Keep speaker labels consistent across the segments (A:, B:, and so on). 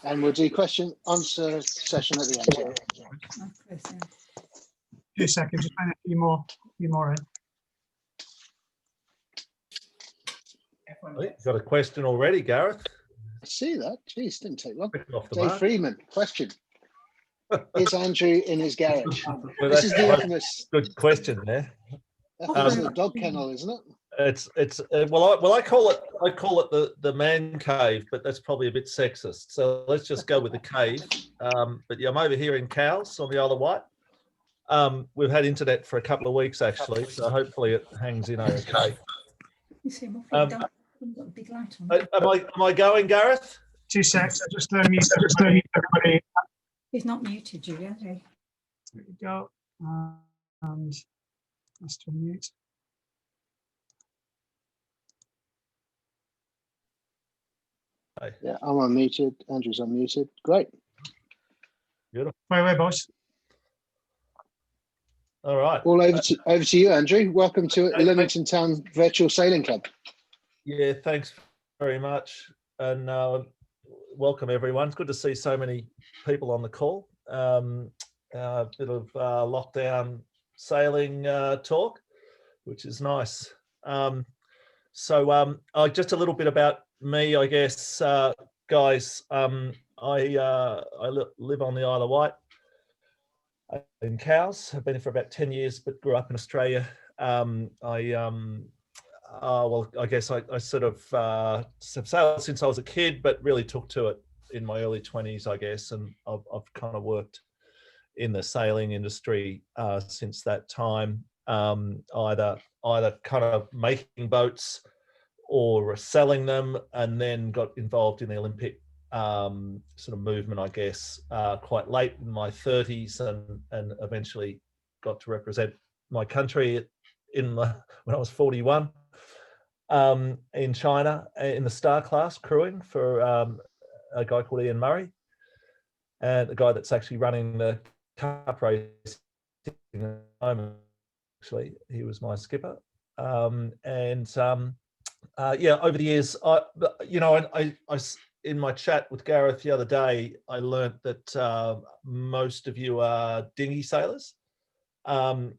A: And we'll do question answer session at the end. Yeah.
B: 2 seconds, just find a few more in.
C: Oh, you've got a question already, Gareth.
A: I see that. Geez, didn't take long.
C: Off the
A: Dave
C: mark.
A: Freeman, question. Is Andrew in his garage?
C: Well,
A: This
C: that's
A: is the
C: a
A: infamous.
C: good question there.
A: That's the dog kennel, isn't it?
C: It's I call it the man cave, but that's probably a bit sexist. So let's just go with the cave. But yeah, I'm over here in Cowes on the Isle of Wight. We've had internet for a couple of weeks actually, so hopefully it hangs in okay. Am I going, Gareth?
B: 2 seconds, just mute everybody.
D: He's not muted you, has he?
B: There we go. And that's to mute.
A: Yeah, I'm unmuted. Andrew's unmuted. Great.
C: Beautiful.
B: By the way, boss.
C: All right.
A: All over to you, Andrew. Welcome to Leamington Town Virtual Sailing Club.
C: Yeah, thanks very much, and welcome everyone. It's good to see so many people on the call. A bit of lockdown sailing talk, which is nice. So just a little bit about me, I guess, guys. I live on the Isle of Wight in Cowes. I've been here for about 10 years, but grew up in Australia. Well, I guess I sort of have sailed since I was a kid, but really took to it in my early 20s, I guess, and I've kind of worked in the sailing industry since that time, either kind of making boats or selling them, and then got involved in the Olympic sort of movement, I guess, quite late in my 30s, and eventually got to represent my country when I was 41 in China in the star class crewing for a guy called Ian Murray, and the guy that's actually running the cup race at the moment. Actually, he was my skipper, yeah, over the years, I in my chat with Gareth the other day, I learnt that most of you are dinghy sailors. I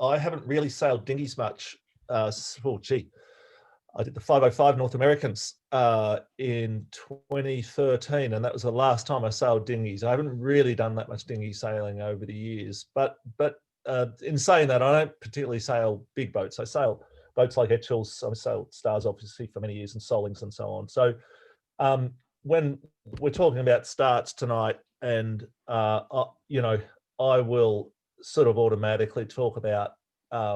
C: haven't really sailed dinghies much. I did the 505 North Americans in 2013, and that was the last time I sailed dinghies. I haven't really done that much dinghy sailing over the years, but in saying that, I don't particularly sail big boats. I sail boats like Etchells. I sailed Stars, obviously, for many years, and Solings and so on. So when we're talking about starts tonight, and I will sort of automatically talk about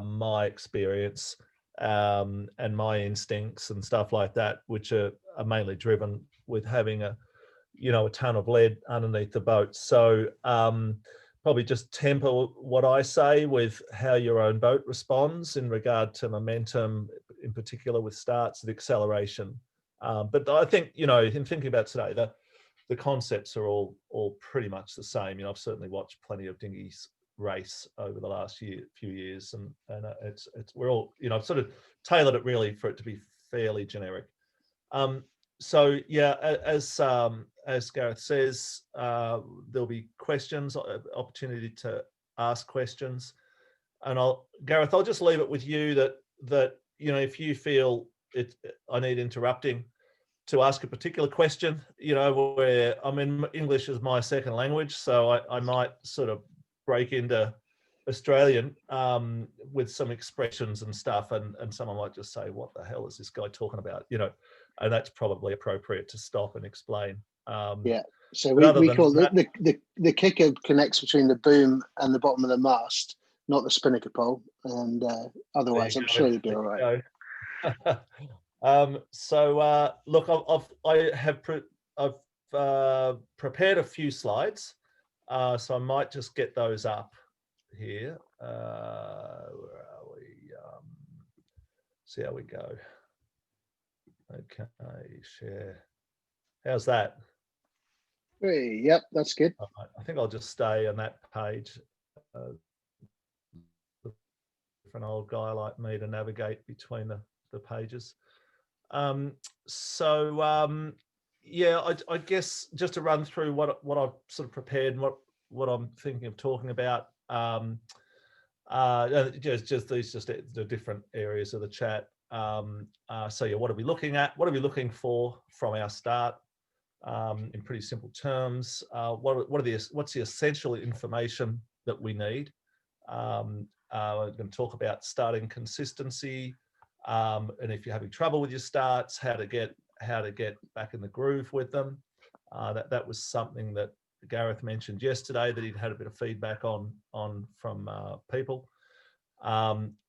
C: my experience and my instincts and stuff like that, which are mainly driven with having a ton of lead underneath the boat. So probably just temper what I say with how your own boat responds in regard to momentum, in particular with starts and acceleration. But I think, in thinking about today, the concepts are all pretty much the same. I've certainly watched plenty of dinghies race over the last few years, and we're all, I've sort of tailored it really for it to be fairly generic. So yeah, as Gareth says, there'll be questions, opportunity to ask questions, and Gareth, I'll just leave it with you that if you feel I need interrupting to ask a particular question, where English is my second language, so I might sort of break into Australian with some expressions and stuff, and someone might just say, what the hell is this guy talking about, and that's probably appropriate to stop and explain.
A: Yeah, so we call the kicker connects between the boom and the bottom of the mast, not the spinnaker pole, and otherwise I'm sure you'll be all right.
C: So look, I've prepared a few slides, so I might just get those up here. Where are we? See how we go. Okay, share. How's that?
A: Hey, yep, that's good.
C: I think I'll just stay on that page. For an old guy like me to navigate between the pages. So Yeah, I guess just to run through what I've sort of prepared and what I'm thinking of talking about. Just the different areas of the chat. So yeah, what are we looking at? What are we looking for from our start? In pretty simple terms, what's the essential information that we need? I'm going to talk about starting consistency, and if you're having trouble with your starts, how to get back in the groove with them. That was something that Gareth mentioned yesterday that he'd had a bit of feedback on from people.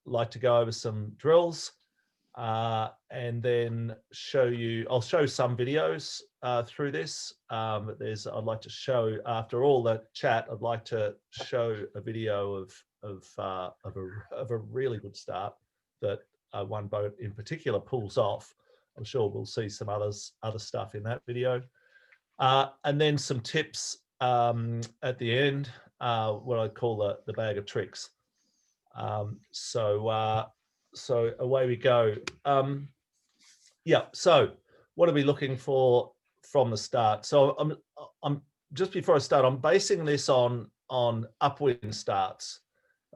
C: Like to go over some drills. And then I'll show some videos through this. I'd like to show, after all the chat, I'd like to show a video of a really good start that one boat in particular pulls off. I'm sure we'll see some other stuff in that video. And then some tips at the end, what I call the bag of tricks. So away we go. Yeah. So what are we looking for from the start? So I'm just before I start, I'm basing this on upwind starts.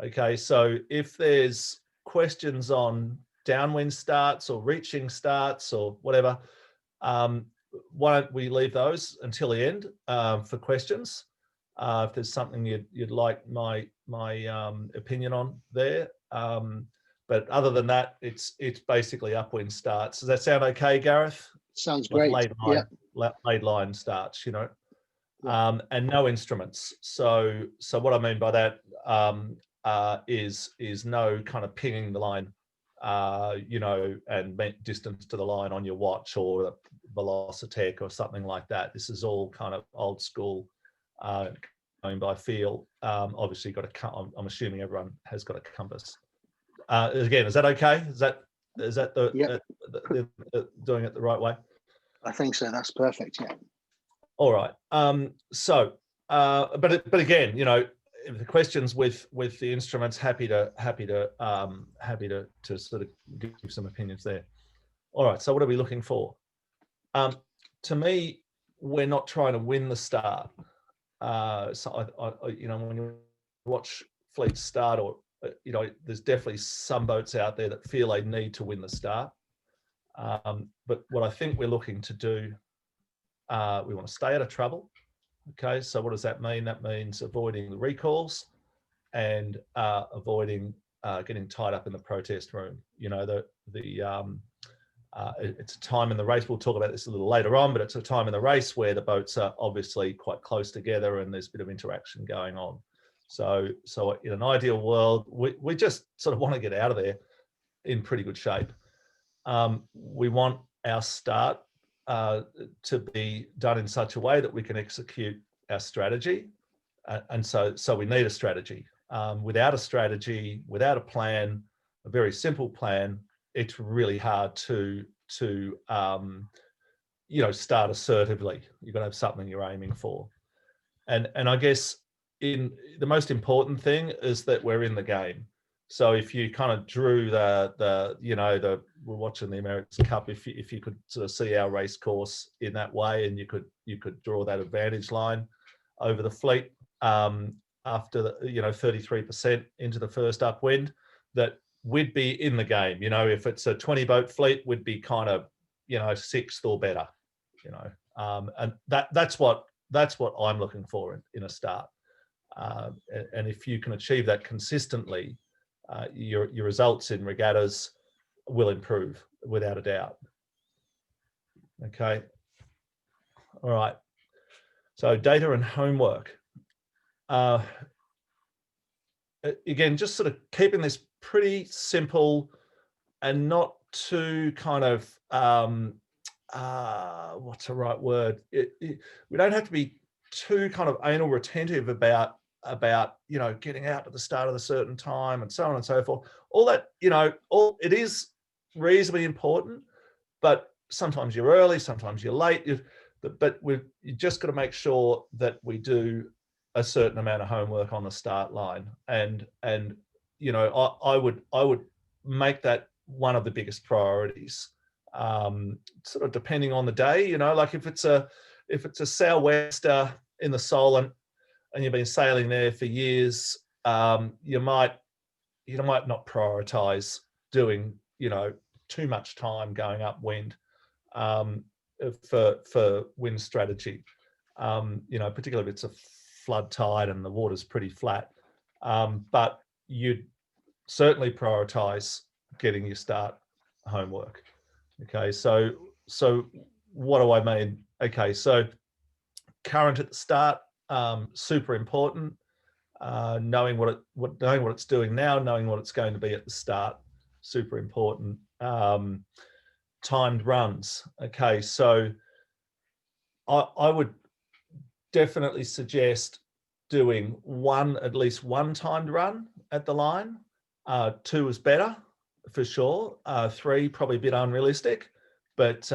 C: Okay. So if there's questions on downwind starts or reaching starts or whatever, why don't we leave those until the end for questions? If there's something you'd like my opinion on there. But other than that, it's basically upwind starts. Does that sound okay, Gareth?
A: Sounds great.
C: Laid line starts, you know, and no instruments. So what I mean by that is no kind of pinging the line, you know, and distance to the line on your watch or a Velocitech or something like that. This is all kind of old school, going by feel. Obviously, I'm assuming everyone has got a compass. Again, is that okay? Is that doing it the right way?
A: I think so. That's perfect. Yeah.
C: All right. But again, you know, if the questions with the instruments, happy to sort of give some opinions there. All right. So what are we looking for? To me, we're not trying to win the start. So I you know, when you watch fleets start, or you know, there's definitely some boats out there that feel they need to win the start. But what I think we're looking to do, we want to stay out of trouble. Okay, so what does that mean? That means avoiding the recalls and avoiding getting tied up in the protest room. You know, it's a time in the race, we'll talk about this a little later on, but it's a time in the race where the boats are obviously quite close together and there's a bit of interaction going on. So in an ideal world, we just sort of want to get out of there in pretty good shape. We want our start to be done in such a way that we can execute our strategy. And so we need a strategy. Without a strategy, without a plan, a very simple plan, it's really hard to you know, start assertively. You've got to have something you're aiming for. And I guess the most important thing is that we're in the game. So if you kind of drew we're watching the America's Cup, if you could sort of see our race course in that way, and you could draw that advantage line over the fleet after the 33% into the first upwind, that we'd be in the game. You know, if it's a 20 boat fleet, we'd be kind of, you know, 6th or better, you know, and that's what I'm looking for in a start. And if you can achieve that consistently, your results in regattas will improve without a doubt. Okay. All right. So data and homework. Again, just sort of keeping this pretty simple and not too kind of, what's the right word? We don't have to be too kind of anal retentive about, you know, getting out at the start of a certain time and so on and so forth. All that, you know, it is reasonably important, but sometimes you're early, sometimes you're late. But you just got to make sure that we do a certain amount of homework on the start line, and you know, I would make that one of the biggest priorities sort of depending on the day, like if it's a sou'wester in the Solent and you've been sailing there for years, you might not prioritize doing, too much time going upwind for wind strategy, particularly if it's a flood tide and the water's pretty flat. But you'd certainly prioritize getting your start homework. Okay, so what do I mean? Okay, so current at the start, super important. Knowing what it's doing now, knowing what it's going to be at the start, super important. Timed runs. Okay, so I would definitely suggest doing at least one timed run at the line. 2 is better for sure. 3 probably a bit unrealistic, but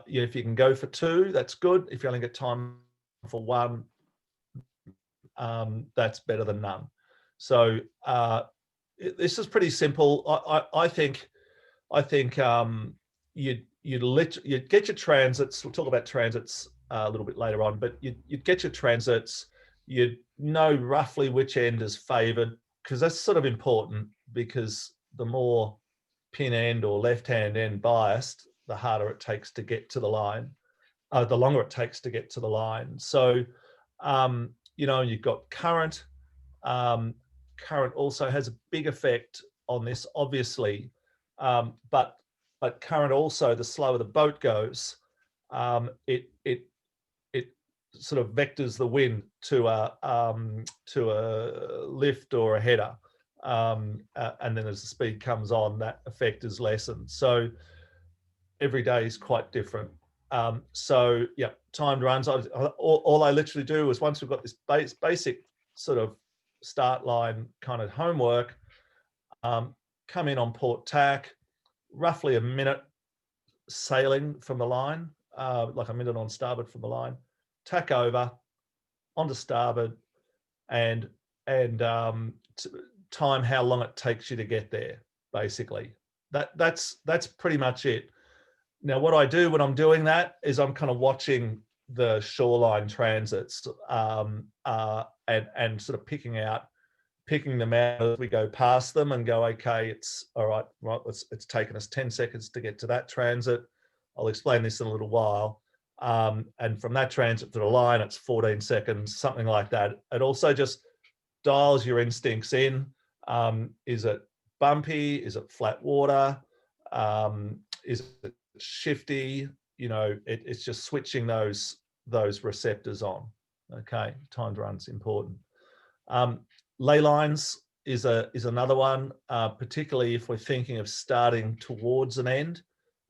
C: if you can go for 2, that's good. If you only get time for 1, that's better than none. So this is pretty simple. I think you'd get your transits. We'll talk about transits a little bit later on, but you'd get your transits. You'd know roughly which end is favoured, because that's sort of important, because the more pin end or left-hand end biased, the harder it takes to get to the line, the longer it takes to get to the line. So, you've got current. Current also has a big effect on this, obviously, but current also, the slower the boat goes, it sort of vectors the wind to a lift or a header, and then as the speed comes on, that effect is lessened. So every day is quite different. So yeah, timed runs. All I literally do is, once we've got this basic sort of start line kind of homework, come in on port tack, roughly a minute sailing from the line, like a minute on starboard from the line, tack over onto starboard, and time how long it takes you to get there. Basically, that's pretty much it. Now, what I do when I'm doing that is I'm kind of watching the shoreline transits, and sort of picking them out as we go past them, and go, okay, it's all right. It's taken us 10 seconds to get to that transit. I'll explain this in a little while. And from that transit to the line, it's 14 seconds, something like that. It also just dials your instincts in. Is it bumpy? Is it flat water? Is it shifty? It's just switching those receptors on. Okay, timed run's important. Ley lines is another one, particularly if we're thinking of starting towards an end.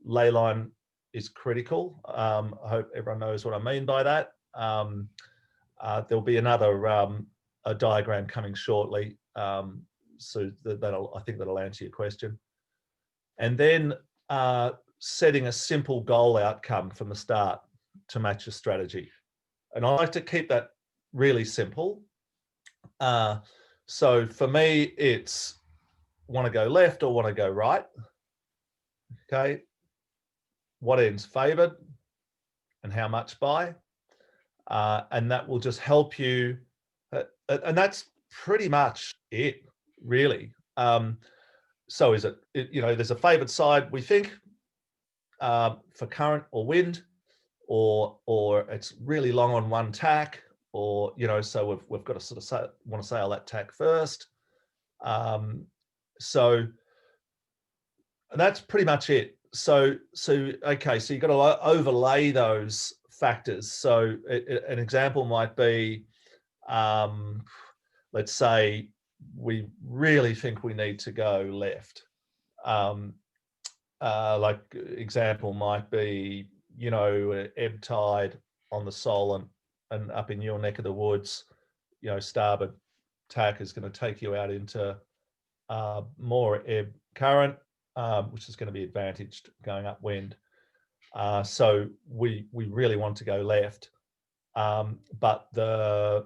C: Ley line is critical. I hope everyone knows what I mean by that. There'll be another a diagram coming shortly, so I think that'll answer your question. And then setting a simple goal outcome from the start to match your strategy. And I like to keep that really simple. So for me, it's want to go left or want to go right. Okay. What end's favoured and how much by. And that will just help you. And that's pretty much it, really. So is it, there's a favoured side, we think, for current or wind, or it's really long on one tack, or so we've got to sort of want to sail that tack first. So that's pretty much it. So okay, so you've got to overlay those factors. So an example might be, let's say we really think we need to go left. Like example might be, ebb tide on the Solent, and up in your neck of the woods, starboard tack is going to take you out into more ebb current, which is going to be advantaged going upwind. So we really want to go left, but the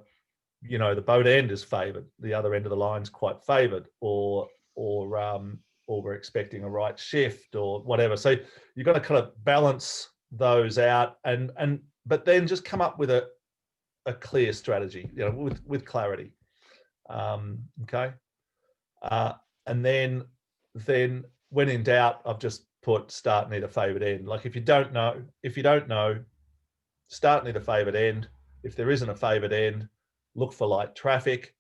C: boat end is favoured. The other end of the line is quite favoured, or we're expecting a right shift or whatever. So you've got to kind of balance those out but then just come up with a clear strategy, you know, with clarity. Okay. And then when in doubt, I've just put start near the favored end. Like if you don't know, start near the favored end. If there isn't a favored end, look for light traffic,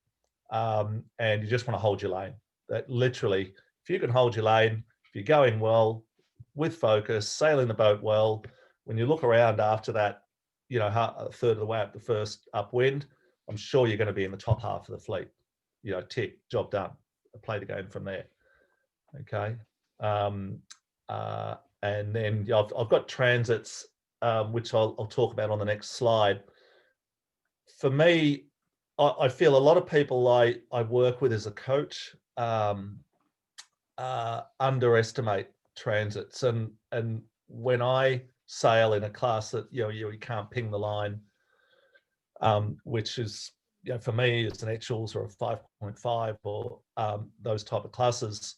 C: and you just want to hold your lane. That literally, if you can hold your lane, if you're going well, with focus, sailing the boat well, when you look around after that, you know, a third of the way up the first upwind, I'm sure you're going to be in the top half of the fleet. You know, tick, job done. Play the game from there. Okay. And then I've got transits, which I'll talk about on the next slide. For me, I feel a lot of people I work with as a coach underestimate transits, and when I sail in a class that you can't ping the line, which is, you know, for me it's an actuals or a 5.5 or those type of classes.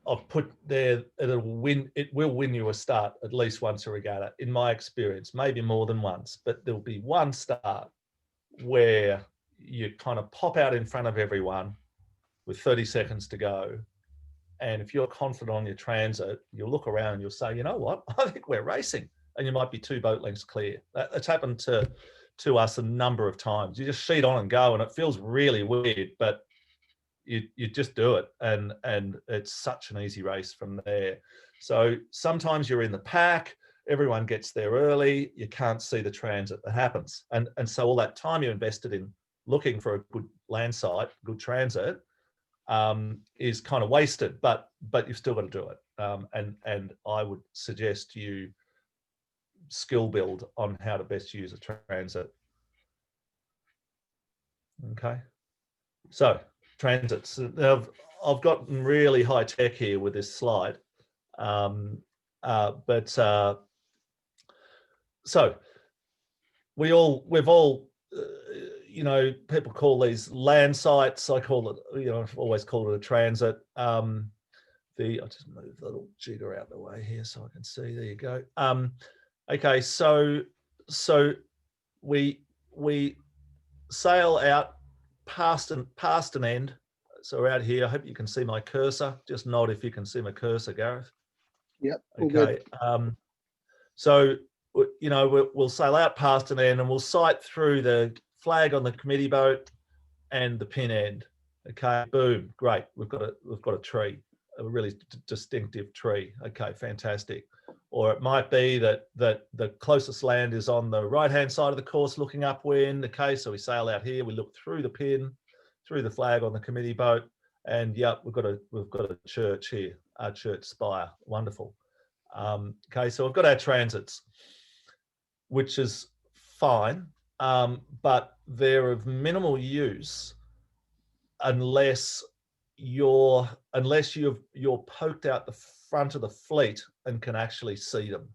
C: I've put there, it will win you a start at least once a regatta, in my experience, maybe more than once, but there'll be one start where you kind of pop out in front of everyone with 30 seconds to go. And if you're confident on your transit, you'll look around and you'll say, you know what, I think we're racing. And you might be 2 boat lengths clear. That's happened to us a number of times. You just sheet on and go, and it feels really weird, but you just do it, and it's such an easy race from there. So sometimes you're in the pack, everyone gets there early, you can't see the transit that happens, and so all that time you invested in looking for a good land site, good transit, is kind of wasted, but you've still got to do it. And I would suggest you skill build on how to best use a transit. Okay, so transits. I've gotten really high tech here with this slide, so we've all you know, people call these land sites. I call it, you know, I've always called it a transit. I'll just move the little jigger out the way here so I can see. There you go. Okay, so we sail out past an end. So we're out here. I hope you can see my cursor. Just nod if you can see my cursor, Gareth.
A: Yep.
C: Okay. So you know, we'll sail out past an end and we'll sight through the flag on the committee boat and the pin end. Okay, boom, great. We've got a tree, a really distinctive tree. Okay, fantastic. Or it might be that the closest land is on the right-hand side of the course looking upwind. Okay, so we sail out here, we look through the pin, through the flag on the committee boat, and yep, we've got a church here, our church spire. Wonderful. Okay, so we've got our transits, which is fine, but they're of minimal use unless you're poked out the front of the fleet and can actually see them.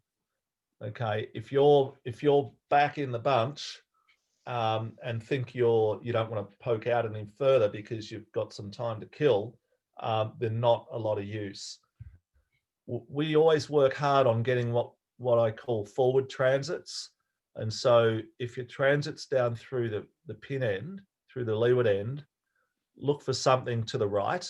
C: Okay, if you're back in the bunch and think you don't want to poke out any further because you've got some time to kill, they're not a lot of use. We always work hard on getting what I call forward transits. And so if your transit's down through the pin end, through the leeward end, look for something to the right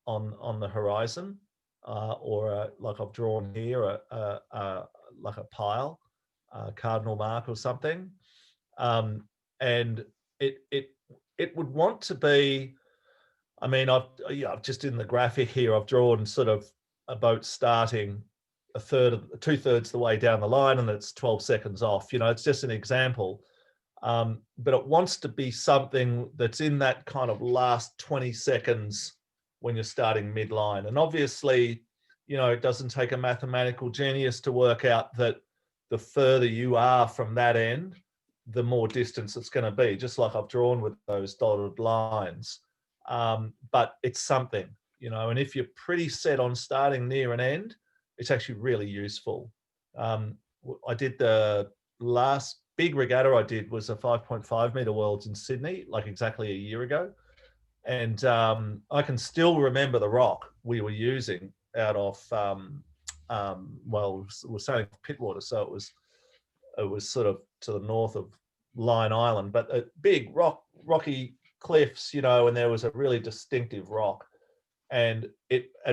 C: on the horizon, or like I've drawn here, like a pile, cardinal mark or something. And it would want to be, I mean, I've just in the graphic here, I've drawn sort of a boat starting two-thirds the way down the line, and it's 12 seconds off. You know, it's just an example. But it wants to be something that's in that kind of last 20 seconds when you're starting midline. And obviously, you know, it doesn't take a mathematical genius to work out that the further you are from that end, the more distance it's going to be, just like I've drawn with those dotted lines. But it's something, you know, and if you're pretty set on starting near an end, it's actually really useful. I did the last big regatta I did was a 5.5 meter worlds in Sydney, like exactly a year ago. And I can still remember the rock we were using out of, well, we're sailing Pittwater, so it was sort of to the north of Line Island, but a big rocky cliffs, you know, and there was a really distinctive rock. And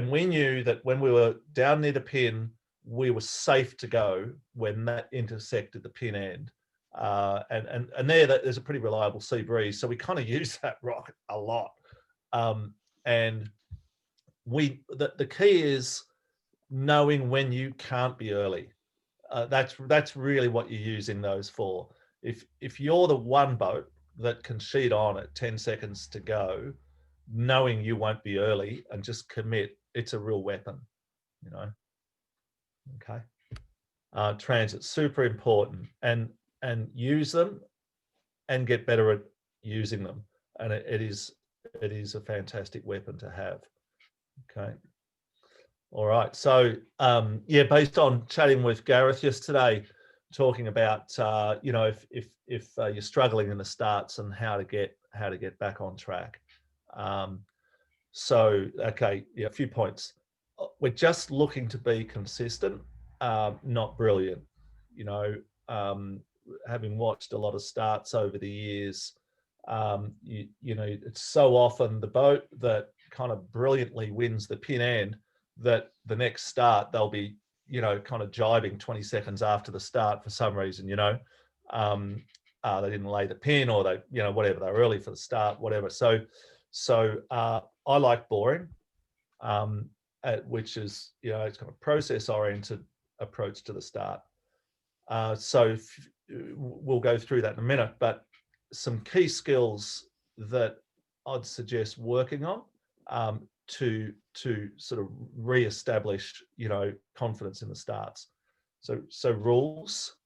C: we knew that when we were down near the pin, we were safe to go when that intersected the pin end. And there's a pretty reliable sea breeze, so we kind of use that rock a lot. And the key is knowing when you can't be early. That's really what you're using those for. If you're the one boat that can sheet on at 10 seconds to go, knowing you won't be early and just commit, it's a real weapon, you know. Okay. Transit, super important, and use them and get better at using them. And it is a fantastic weapon to have. Okay. All right. So yeah, based on chatting with Gareth yesterday, talking about you know, if you're struggling in the starts and how to get back on track. So okay, yeah, a few points. We're just looking to be consistent, not brilliant. You know, having watched a lot of starts over the years, you know, it's so often the boat that kind of brilliantly wins the pin end that the next start they'll be, you know, kind of jibing 20 seconds after the start for some reason, you know. They didn't lay the pin, or they, you know, whatever, they're early for the start, whatever. So I like boring, which is, you know, it's kind of process oriented approach to the start. So we'll go through that in a minute, but some key skills that I'd suggest working on to sort of re-establish, you know, confidence in the starts. So rules,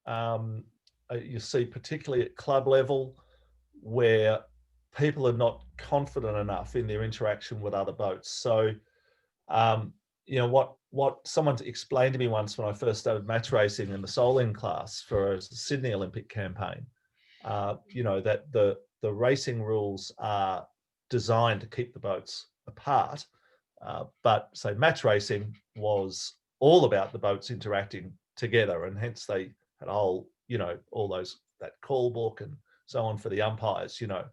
C: you see particularly at club level where people are not confident enough in their interaction with other boats. So you know, what someone explained to me once when I first started match racing in the Solin class for a Sydney Olympic campaign, you know, that the racing rules are designed to keep the boats apart, but say match racing was all about the boats interacting together, and hence they had a whole, you know, all those, that call book and so on for the umpires, you know.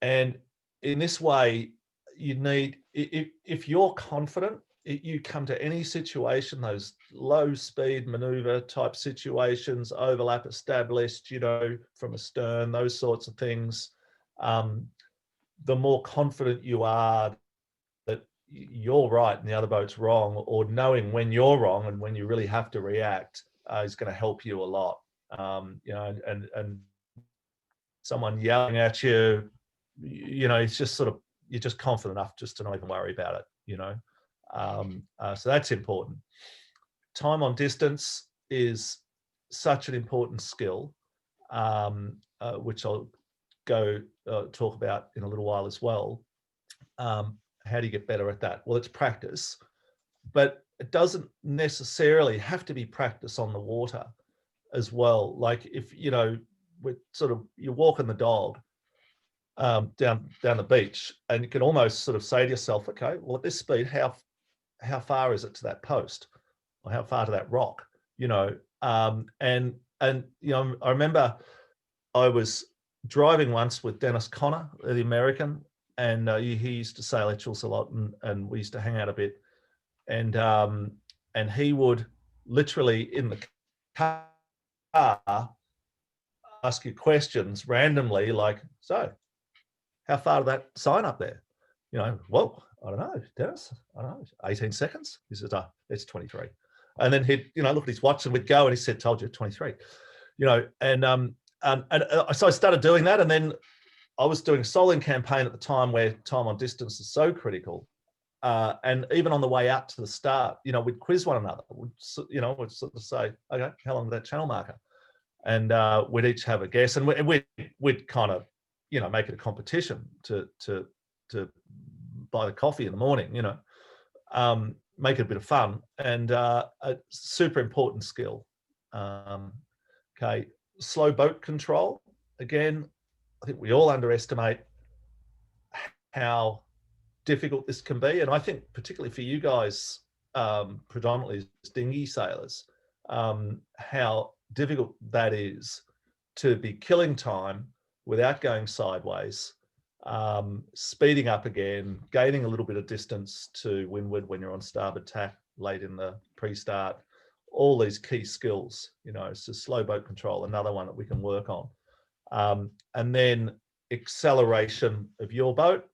C: And in this way, you need, if you're confident, you come to any situation, those low speed maneuver type situations, overlap established, you know, from astern, those sorts of things, the more confident you are that you're right and the other boat's wrong, or knowing when you're wrong and when you really have to react, is going to help you a lot. You know, and someone yelling at you, you know, it's just sort of, you're just confident enough just to not even worry about it, you know. So that's important. Time on distance is such an important skill, which I'll go talk about in a little while as well. How do you get better at that? Well, it's practice, but it doesn't necessarily have to be practice on the water as well. Like if, you know, with sort of, you're walking the dog down the beach, and you can almost sort of say to yourself, okay, well, at this speed, how far is it to that post, or how far to that rock, you know? And you know, I remember I was driving once with Dennis Connor, the American, and he used to sail Etchells a lot, and we used to hang out a bit, and he would literally in the car ask you questions randomly, like, so how far to that sign up there? You know, well, I don't know, Dennis, I don't know, 18 seconds. He said, it's 23. And then he'd, you know, look at his watch and we'd go, and he said, told you 23, you know. And so I started doing that. And then I was doing a Solin campaign at the time where time on distance is so critical. And even on the way out to the start, you know, we'd quiz one another. We'd sort of say, okay, how long was that channel marker? And we'd each have a guess, and we'd kind of, you know, make it a competition to buy the coffee in the morning, you know, make it a bit of fun, and a super important skill. Okay, slow boat control. Again, I think we all underestimate how difficult this can be. And I think particularly for you guys, predominantly as dinghy sailors, how difficult that is to be killing time without going sideways, speeding up again, gaining a little bit of distance to windward when you're on starboard tack late in the pre-start, all these key skills, you know, so slow boat control, another one that we can work on. And then acceleration of your boat.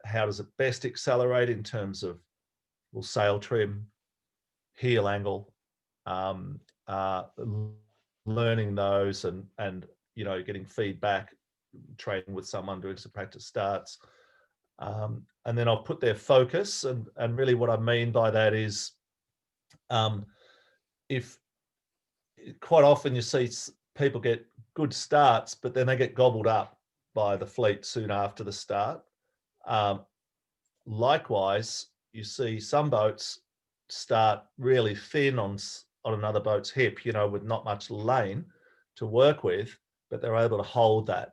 C: How does it best accelerate in terms of, well, sail trim, heel angle, learning those and you know, getting feedback, training with someone, doing some practice starts. And then I'll put their focus, and really what I mean by that is, if quite often you see people get good starts, but then they get gobbled up by the fleet soon after the start. Likewise, you see some boats start really thin on another boat's hip, you know, with not much lane to work with, but they're able to hold that,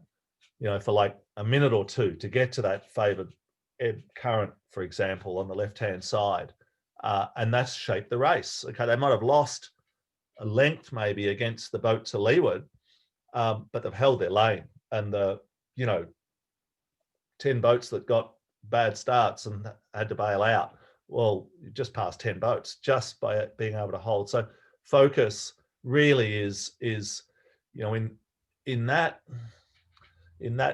C: you know, for like a minute or two to get to that favoured ebb current, for example, on the left-hand side. And that's shaped the race. Okay, they might have lost a length maybe against the boat to leeward, but they've held their lane. And the, you know, 10 boats that got bad starts and had to bail out, well, you just passed 10 boats just by being able to hold. So focus really is you know, in that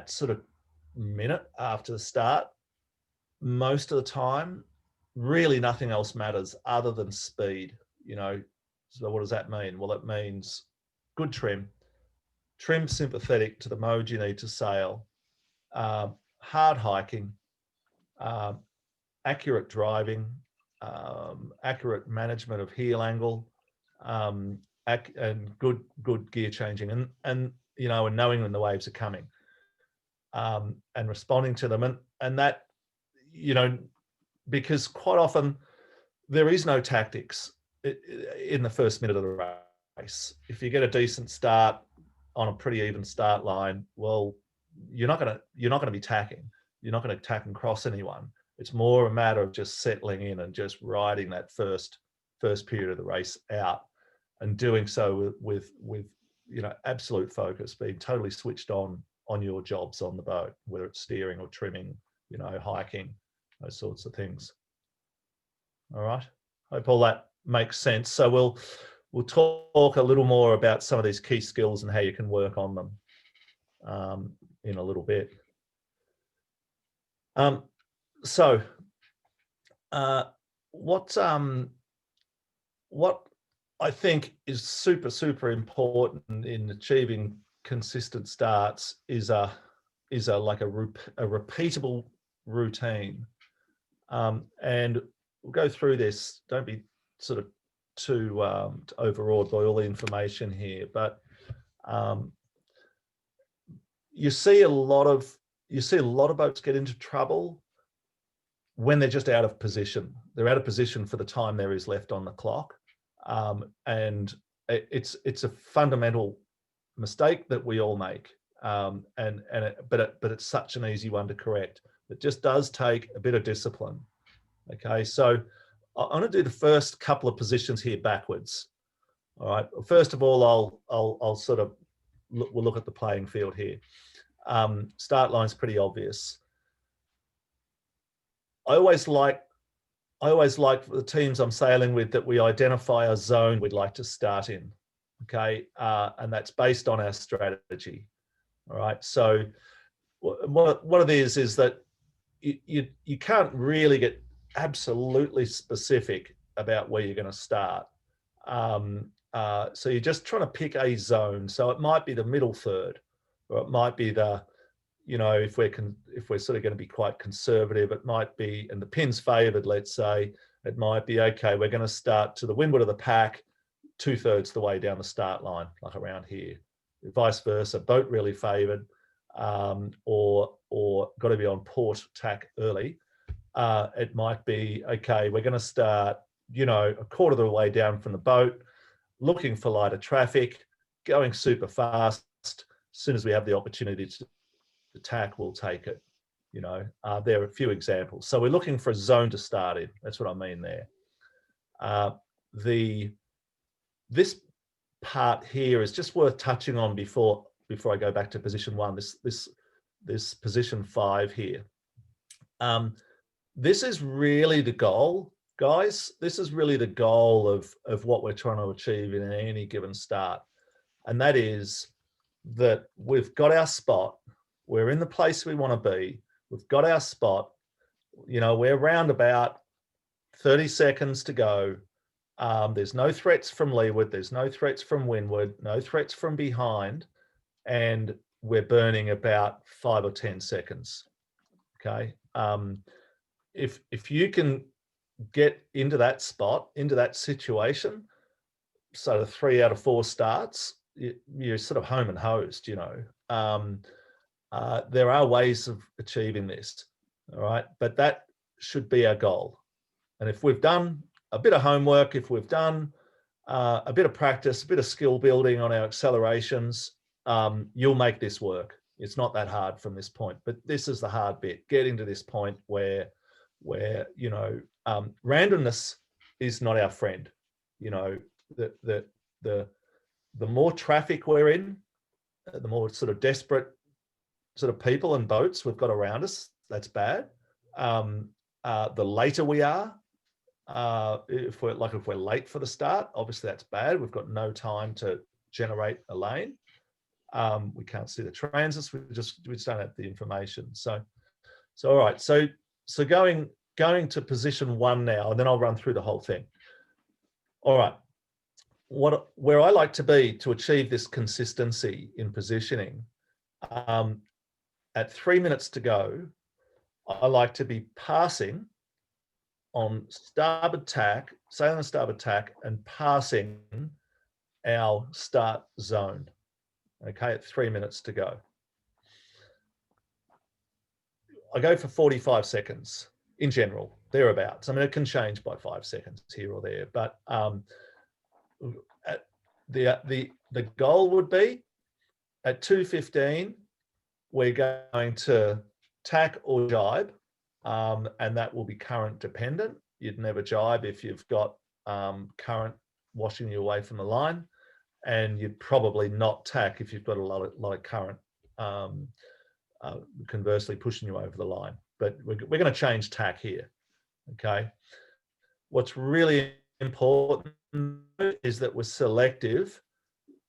C: sort of minute after the start, most of the time, really nothing else matters other than speed, you know. So what does that mean? Well, it means good trim sympathetic to the mode you need to sail, hard hiking, accurate driving, accurate management of heel angle, and good gear changing, and you know, and knowing when the waves are coming, and responding to them, and that, you know, because quite often there is no tactics in the first minute of the race. If you get a decent start on a pretty even start line, well, you're not going to be tacking. You're not going to tack and cross anyone. It's more a matter of just settling in and just riding that first period of the race out, and doing so with you know, absolute focus, being totally switched on your jobs on the boat, whether it's steering or trimming, you know, hiking, those sorts of things. All right, hope all that makes sense. So we'll talk a little more about some of these key skills and how you can work on them in a little bit. So what I think is super important in achieving consistent starts is a repeatable routine. And we'll go through this. Don't be sort of too overawed by all the information here, but you see a lot of boats get into trouble when they're just out of position. They're out of position for the time there is left on the clock, and it's a fundamental mistake that we all make, but it's such an easy one to correct. It just does take a bit of discipline. Okay, so I'm going to do the first couple of positions here backwards. All right. First of all, I'll sort of we'll look at the playing field here. Start line's pretty obvious. I always like the teams I'm sailing with that we identify a zone we'd like to start in. Okay, and that's based on our strategy. All right. So what it is that you can't really get absolutely specific about where you're going to start. So you're just trying to pick a zone. So it might be the middle third, or it might be the, you know, if we're sort of going to be quite conservative, it might be, and the pin's favoured, let's say, it might be, okay, we're going to start to the windward of the pack, 2/3 the way down the start line, like around here. Vice versa, boat really favoured, or got to be on port tack early. It might be, okay, we're going to start, you know, 1/4 of the way down from the boat, looking for lighter traffic, going super fast. As soon as we have the opportunity to tack, we'll take it. You know, there are a few examples. So we're looking for a zone to start in. That's what I mean there. This part here is just worth touching on before I go back to position 1. This position 5 here. This is really the goal, guys. This is really the goal of what we're trying to achieve in any given start, and that is that we've got our spot. We're in the place we want to be. We've got our spot. You know, we're around about 30 seconds to go. There's no threats from leeward. There's no threats from windward. No threats from behind. And we're burning about 5 or 10 seconds. Okay. If you can get into that spot, into that situation, so the 3 out of 4 starts, you're sort of home and hosed, you know. There are ways of achieving this, all right? But that should be our goal. And if we've done a bit of homework, if we've done a bit of practice, a bit of skill building on our accelerations, you'll make this work. It's not that hard from this point, but this is the hard bit, getting to this point where you know, randomness is not our friend. You know, the more traffic we're in, the more sort of desperate sort of people and boats we've got around us, that's bad. The later we are, if we're late for the start, obviously that's bad. We've got no time to generate a lane. We can't see the transits. We just don't have the information. So all right. So going to position 1 now, and then I'll run through the whole thing. All right. Where I like to be to achieve this consistency in positioning, at 3 minutes to go, I like to be passing on starboard tack, sailing on starboard tack, and passing our start zone. Okay, at 3 minutes to go. I go for 45 seconds in general, thereabouts. I mean, it can change by 5 seconds here or there, but the goal would be at 2:15, we're going to tack or jibe, and that will be current dependent. You'd never jibe if you've got current washing you away from the line, and you'd probably not tack if you've got a lot of current conversely pushing you over the line. But we're going to change tack here. Okay. What's really important is that we're selective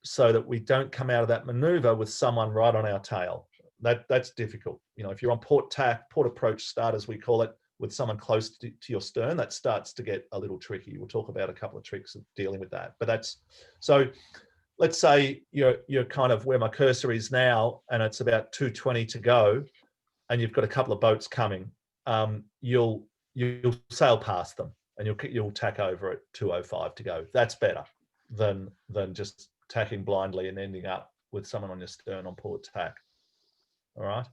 C: so that we don't come out of that maneuver with someone right on our tail. That's difficult. You know, if you're on port tack, port approach start, as we call it, with someone close to your stern, that starts to get a little tricky. We'll talk about a couple of tricks of dealing with that. But that's, so let's say you're kind of where my cursor is now, and it's about 2:20 to go, and you've got a couple of boats coming. You'll sail past them, and you'll tack over at 2:05 to go. That's better than just tacking blindly and ending up with someone on your stern on port tack. All right.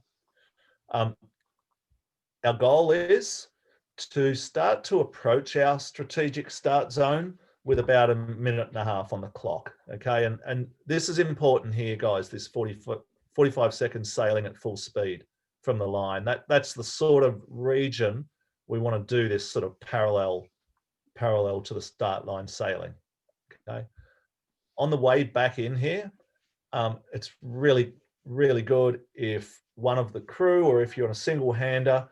C: Our goal is to start to approach our strategic start zone with about 1.5 minutes on the clock. Okay, and this is important here, guys. This 45 seconds sailing at full speed from the line. That's the sort of region we want to do this sort of parallel to the start line sailing. Okay, on the way back in here, it's really good if one of the crew, or if you're on a single hander,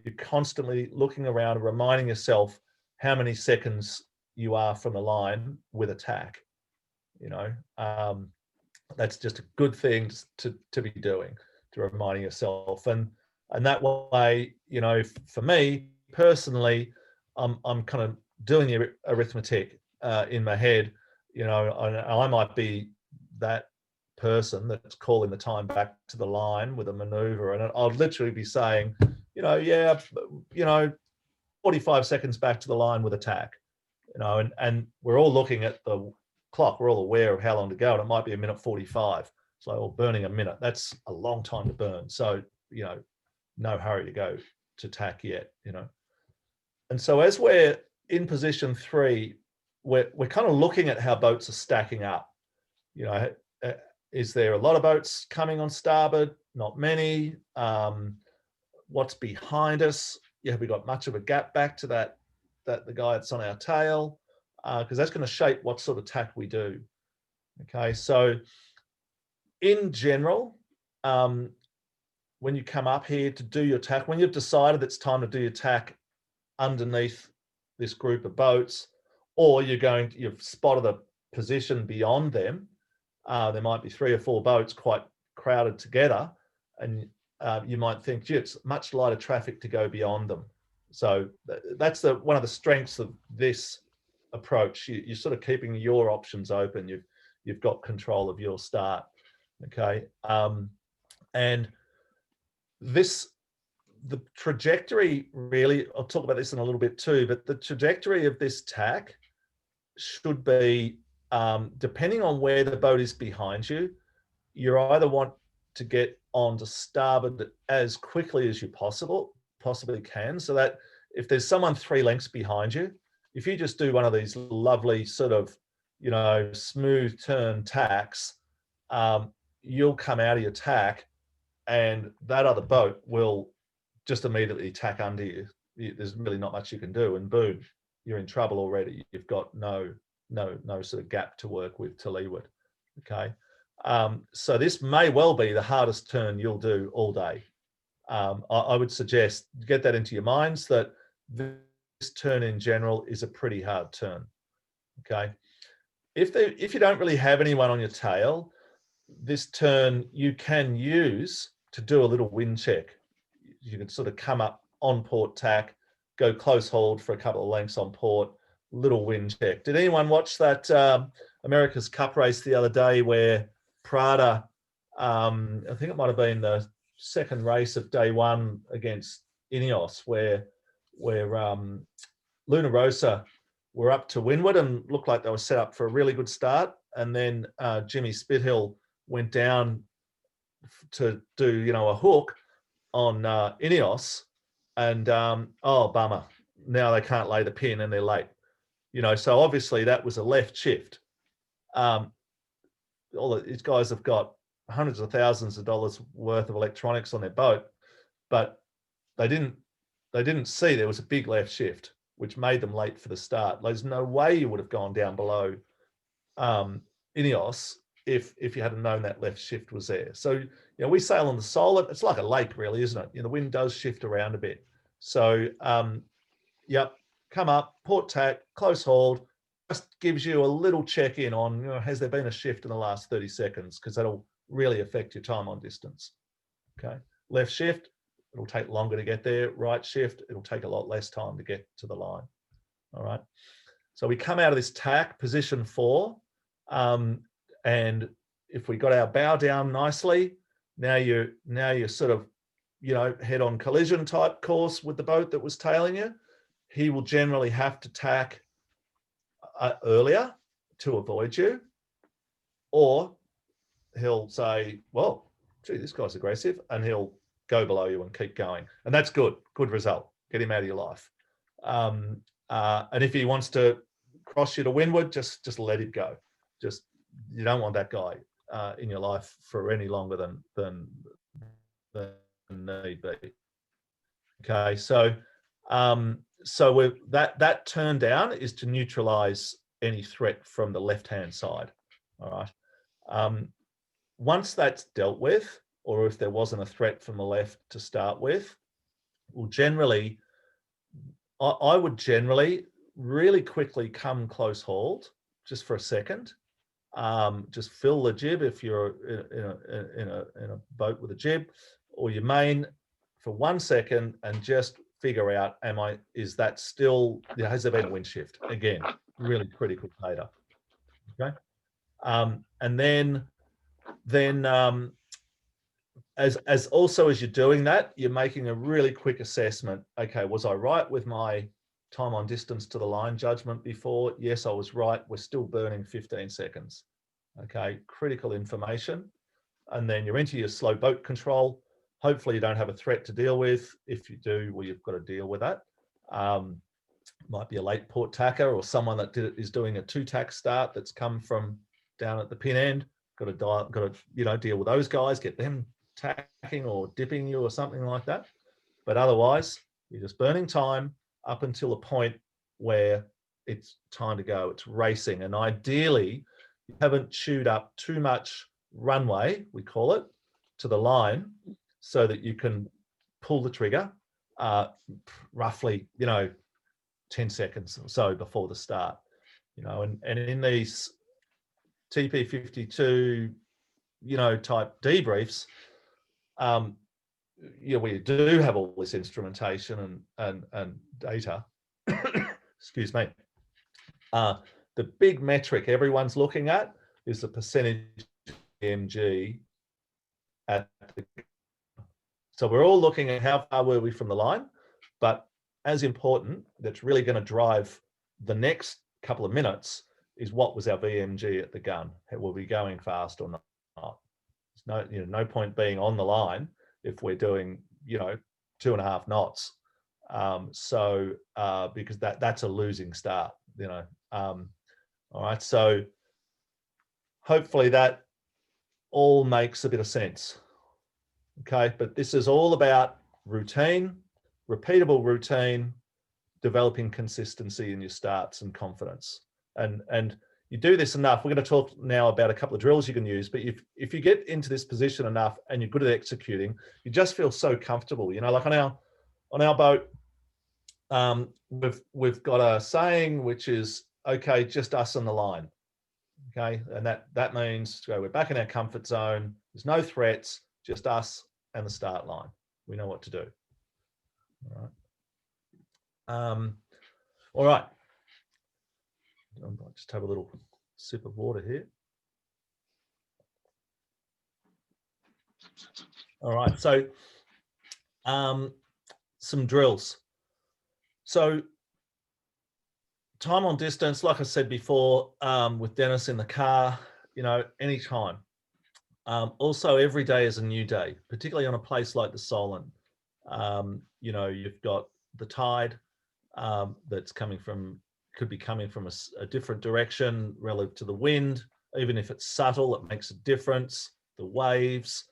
C: you're constantly looking around and reminding yourself how many seconds you are from the line with a tack. You know, that's just a good thing to be doing, to reminding yourself. And that way, you know, for me personally, I'm kind of doing the arithmetic in my head. You know, I might be that person that's calling the time back to the line with a maneuver, and I'll literally be saying, you know, 45 seconds back to the line with a tack. You know, and we're all looking at the clock. We're all aware of how long to go, and it might be 1:45. So we're burning a minute. That's a long time to burn. So, you know, no hurry to go to tack yet, you know. And so as we're in position 3, we're kind of looking at how boats are stacking up. You know, is there a lot of boats coming on starboard? Not many. what's behind us. Have we got much of a gap back to the guy that's on our tail? Because that's going to shape what sort of tack we do. Okay, so in general, when you come up here to do your tack, when you've decided it's time to do your tack underneath this group of boats, or you've spotted a position beyond them, there might be 3 or 4 boats quite crowded together, and you might think, gee, it's much lighter traffic to go beyond them. So that's one of the strengths of this approach. You're sort of keeping your options open. You've got control of your start. Okay, and the trajectory, really, I'll talk about this in a little bit too, but the trajectory of this tack should be, depending on where the boat is behind you, you either want to get onto starboard as quickly as you possibly can, so that if there's someone 3 lengths behind you, if you just do one of these lovely sort of, smooth turn tacks, you'll come out of your tack and that other boat will just immediately tack under you. There's really not much you can do, and boom, you're in trouble already. You've got no sort of gap to work with to leeward. Okay, so this may well be the hardest turn you'll do all day. I would suggest get that into your minds, that this turn in general is a pretty hard turn. Okay, if you don't really have anyone on your tail, this turn you can use to do a little wind check. You can sort of come up on port tack, go close hauled for a couple of lengths on port, little wind check. Did anyone watch that America's Cup race the other day where Prada, I think it might have been the second race of day 1 against Ineos, where Luna Rosa were up to windward and looked like they were set up for a really good start, and then Jimmy Spithill went down to do a hook on Ineos, and oh bummer, now they can't lay the pin and they're late. So obviously that was a left shift. All these guys have got hundreds of thousands of dollars worth of electronics on their boat, but they didn't see there was a big left shift, which made them late for the start. There's no way you would have gone down below Ineos if you hadn't known that left shift was there. So we sail on the Solent. It's like a lake, really, isn't it? The wind does shift around a bit. So yep, come up, port tack, close hauled, just gives you a little check in on, has there been a shift in the last 30 seconds? Because that'll really affect your time on distance. Okay, left shift, it'll take longer to get there. Right shift, it'll take a lot less time to get to the line. All right, so we come out of this tack, position 4, and if we got our bow down nicely, now you're sort of, head-on collision type course with the boat that was tailing you. He will generally have to tack earlier to avoid you, or he'll say, well, gee, this guy's aggressive, and he'll go below you and keep going. And that's good result. Get him out of your life. And if he wants to cross you to windward, just let him go. You don't want that guy in your life for any longer than need be. Okay, so that turn down is to neutralize any threat from the left-hand side. All right. Once that's dealt with, or if there wasn't a threat from the left to start with, I would generally really quickly come close hauled just for a second. Just fill the jib if you're in a boat with a jib, or your main for 1 second, and just figure out, has there been a wind shift? Again, really critical data. Okay, and then as you're doing that, you're making a really quick assessment. Okay, was I right with my time on distance to the line judgment before? Yes, I was right. We're still burning 15 seconds. Okay, critical information. And then you're into your slow boat control. Hopefully you don't have a threat to deal with. If you do, well, you've got to deal with that. Might be a late port tacker, or someone that is doing a 2-tack start that's come from down at the pin end. Got to deal with those guys, get them tacking or dipping you or something like that. But otherwise, you're just burning time up until a point where it's time to go. It's racing. And ideally, you haven't chewed up too much runway, we call it, to the line so that you can pull the trigger roughly, 10 seconds or so before the start. And in these TP52, type debriefs, we do have all this instrumentation and data. Excuse me. The big metric everyone's looking at is the percentage VMG at the. So we're all looking at how far were we from the line, but as important, that's really going to drive the next couple of minutes is what was our VMG at the gun? Were we going fast or not? There's no point being on the line if we're doing 2.5 knots. Because that's a losing start. All right. So hopefully that all makes a bit of sense. Okay, but this is all about routine, repeatable routine, developing consistency in your starts and confidence. And you do this enough. We're going to talk now about a couple of drills you can use, but if you get into this position enough and you're good at executing, you just feel so comfortable. Like on our boat, we've got a saying which is, okay, just us and the line. Okay, and that means we're back in our comfort zone. There's no threats, just us and the start line. We know what to do. All right. All right. I'll just have a little sip of water here. All right. So, some drills. So, time on distance, like I said before, with Dennis in the car, anytime. Also, every day is a new day, particularly on a place like the Solent. You've got the tide that's could be coming from a different direction relative to the wind. Even if it's subtle, it makes a difference. The waves,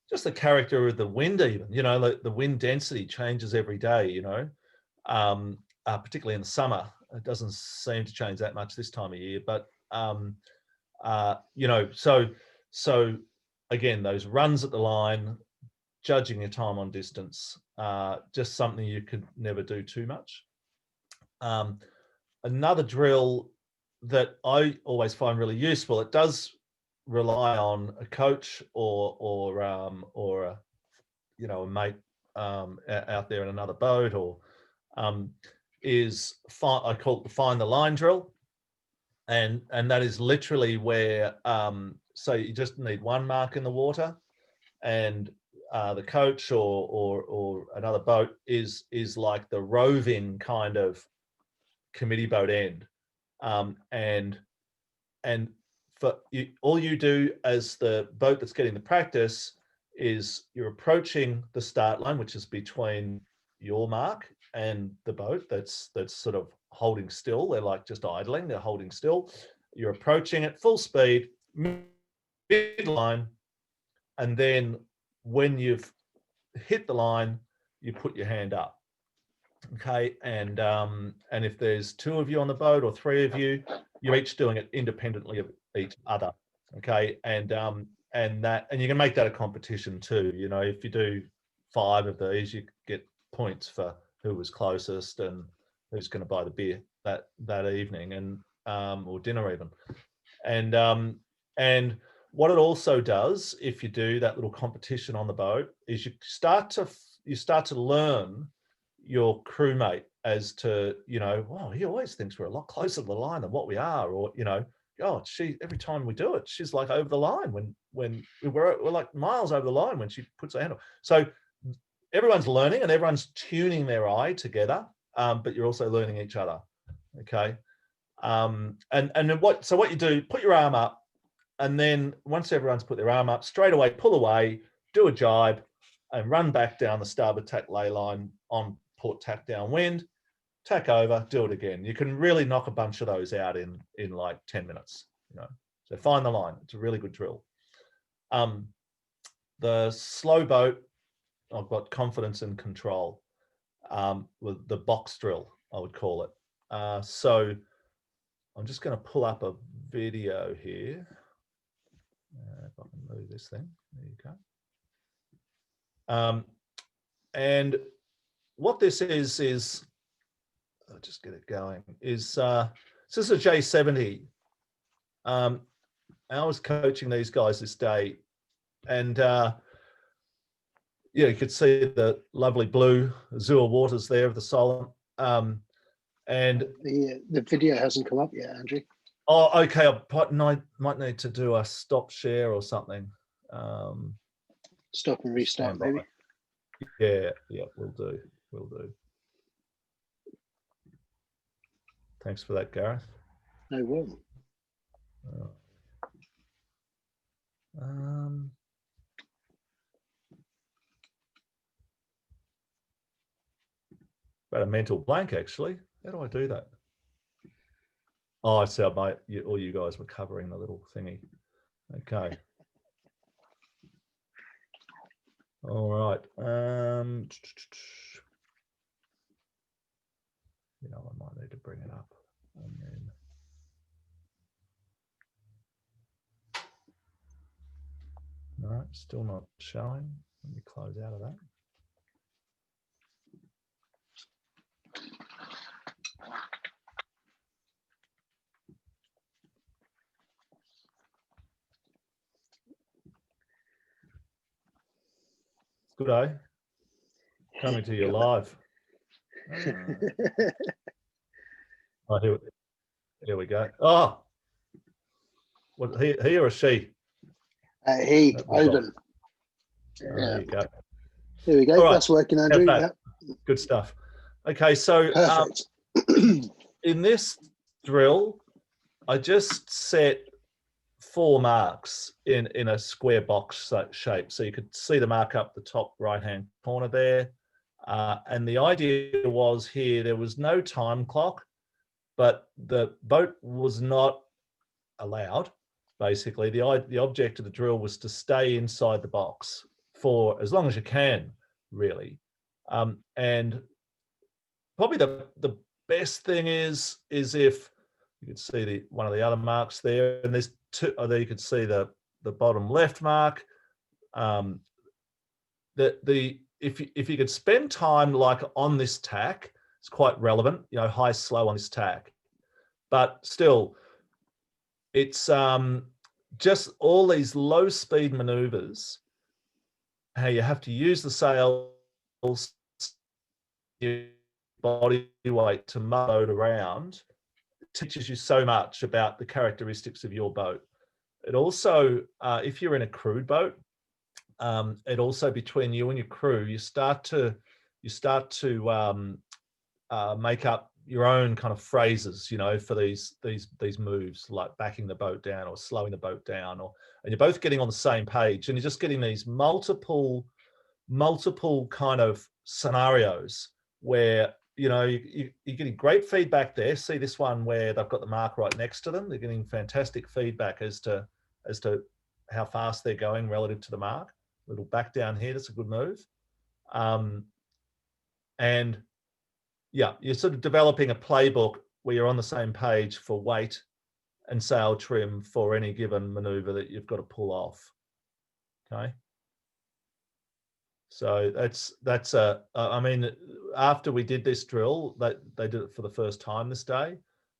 C: just the character of the wind, even, the wind density changes every day, particularly in the summer. It doesn't seem to change that much this time of year, but, so again, those runs at the line, judging your time on distance, just something you could never do too much. Another drill that I always find really useful, it does rely on a coach or a mate out there in another boat, or I call it the find the line drill, and that is literally where so you just need one mark in the water, and the coach or another boat is like the roving kind of committee boat end, and for you, all you do as the boat that's getting the practice is you're approaching the start line, which is between your mark and the boat that's sort of holding still. They're like just idling, they're holding still. You're approaching at full speed, mid-line, and then when you've hit the line, you put your hand up. Okay, and if there's 2 of you on the boat or 3 of you, you're each doing it independently of each other. Okay, and you can make that a competition too. If you do 5 of these, you get points for who was closest and who's going to buy the beer that evening, and or dinner even. And what it also does, if you do that little competition on the boat, is you start to learn your crewmate as to, wow, he always thinks we're a lot closer to the line than what we are, or every time we do it, she's like over the line when we're like miles over the line when she puts her hand up. So everyone's learning and everyone's tuning their eye together, but you're also learning each other. Okay. And then what you do, put your arm up, and then once everyone's put their arm up, straight away pull away, do a jibe, and run back down the starboard tack lay line on port tack downwind, tack over, do it again. You can really knock a bunch of those out in like 10 minutes. So find the line. It's a really good drill. The slow boat, I've got confidence and control. with the box drill, I would call it. So I'm just going to pull up a video here. If I can move this thing, there you go. And what this is I'll just get it going, is this is a J70. I was coaching these guys this day, and yeah, you could see the lovely blue azure waters there of the Solent. And
A: the video hasn't come up yet, Andrew.
C: Oh, okay. I might need to do a stop share or something.
A: Stop and restart, maybe.
C: Yeah, we'll do. Thanks for that, Gareth.
A: No problem.
C: Got a mental blank, actually. How do I do that? Oh, I see. All you guys were covering the little thingy. Okay. All right. I might need to bring it up. And then no, still not showing. Let me close out of that. Good, eh? Coming to you live. Oh, here we go. Oh, what, he or a she?
A: He, Odin.
C: There you go.
A: There we go.
C: Right.
A: That's working, Andrew.
C: Yeah. Good stuff. Okay, so in this drill, I just set 4 marks in a square box shape. So you could see the mark up the top right-hand corner there. And the idea was here, there was no time clock, but the boat was not allowed. Basically, the object of the drill was to stay inside the box for as long as you can, really. And probably the best thing is if you could see one of the other marks there, and there's 2. There you could see the bottom left mark. If you could spend time like on this tack, it's quite relevant. High slow on this tack, but still, it's just all these low speed maneuvers. How you have to use the sails, your body weight to move the boat around. It teaches you so much about the characteristics of your boat. It also, if you're in a crewed boat, it also, between you and your crew, you start to make up your own kind of phrases, for these moves, like backing the boat down or slowing the boat down, and you're both getting on the same page, and you're just getting these multiple kind of scenarios where you're getting great feedback there. See this one where they've got the mark right next to them. They're getting fantastic feedback as to how fast they're going relative to the mark. A little back down here, that's a good move. And yeah, you're sort of developing a playbook where you're on the same page for weight and sail trim for any given maneuver that you've got to pull off. Okay. So that's I mean, after we did this drill, they did it for the first time this day.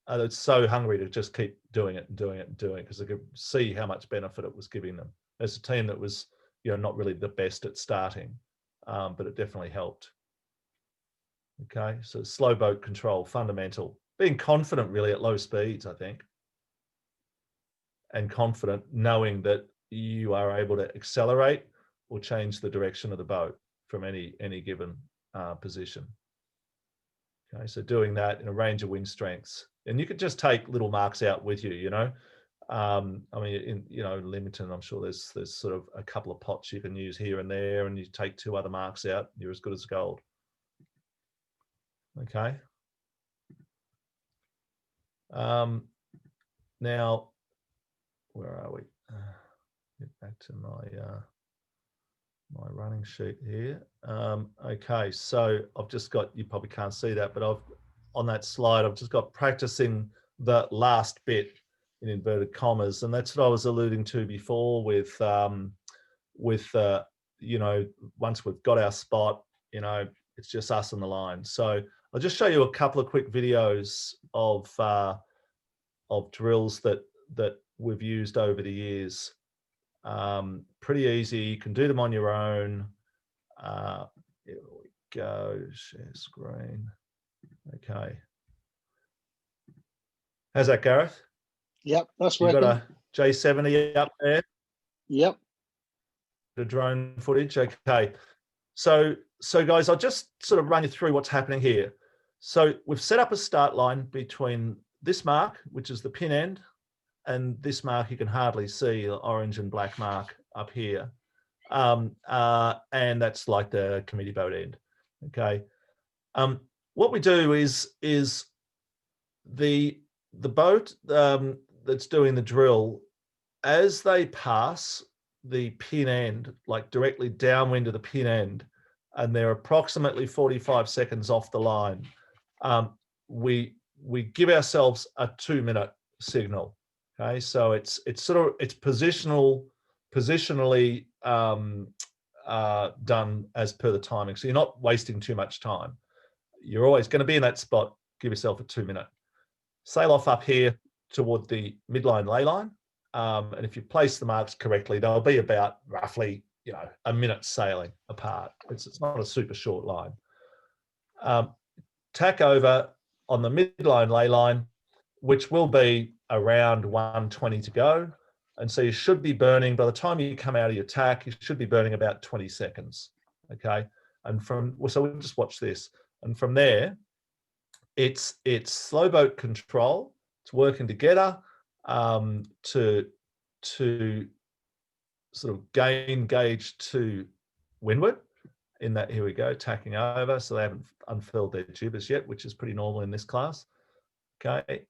C: They're so hungry to just keep doing it because they could see how much benefit it was giving them. As a team that was, not really the best at starting, but it definitely helped. Okay, so slow boat control, fundamental. Being confident really at low speeds, I think. And confident knowing that you are able to accelerate or change the direction of the boat from any given position. Okay, so doing that in a range of wind strengths. And you could just take little marks out with you, I mean, in Leamington, I'm sure there's sort of a couple of pots you can use here and there, and you take 2 other marks out, you're as good as gold. Okay. Now, where are we? Get back to my my running sheet here. Okay, so I've just got, you probably can't see that, but on that slide, I've just got practicing the last bit in inverted commas, and that's what I was alluding to before with you know, once we've got our spot, you know, it's just us on the line. So I'll just show you a couple of quick videos of drills that we've used over the years. Pretty easy. You can do them on your own. Here we go. Share screen. Okay. How's that, Gareth?
A: Yep, that's
C: You
A: working.
C: got a J70 up there?
A: Yep.
C: The drone footage. Okay. So guys, I'll just sort of run you through what's happening here. So we've set up a start line between this mark, which is the pin end, and this mark. You can hardly see the orange and black mark up here. And that's like the committee boat end. Okay. What we do is the boat that's doing the drill, as they pass the pin end, like directly downwind of the pin end, and they're approximately 45 seconds off the line, we give ourselves a 2-minute signal. Okay, so it's positionally done as per the timing. So you're not wasting too much time. You're always going to be in that spot. Give yourself a 2-minute. Sail off up here toward the midline ley line. And if you place the marks correctly, they'll be about roughly, you know, a minute sailing apart. It's not a super short line. Tack over on the midline ley line, which will be around 120 to go. And so you should be burning, by the time you come out of your tack, you should be burning about 20 seconds. Okay. And so we'll just watch this. And from there, it's slow boat control. It's working together to sort of gain gauge to windward. In that, here we go, tacking over. So they haven't unfurled their jibbers yet, which is pretty normal in this class. Okay,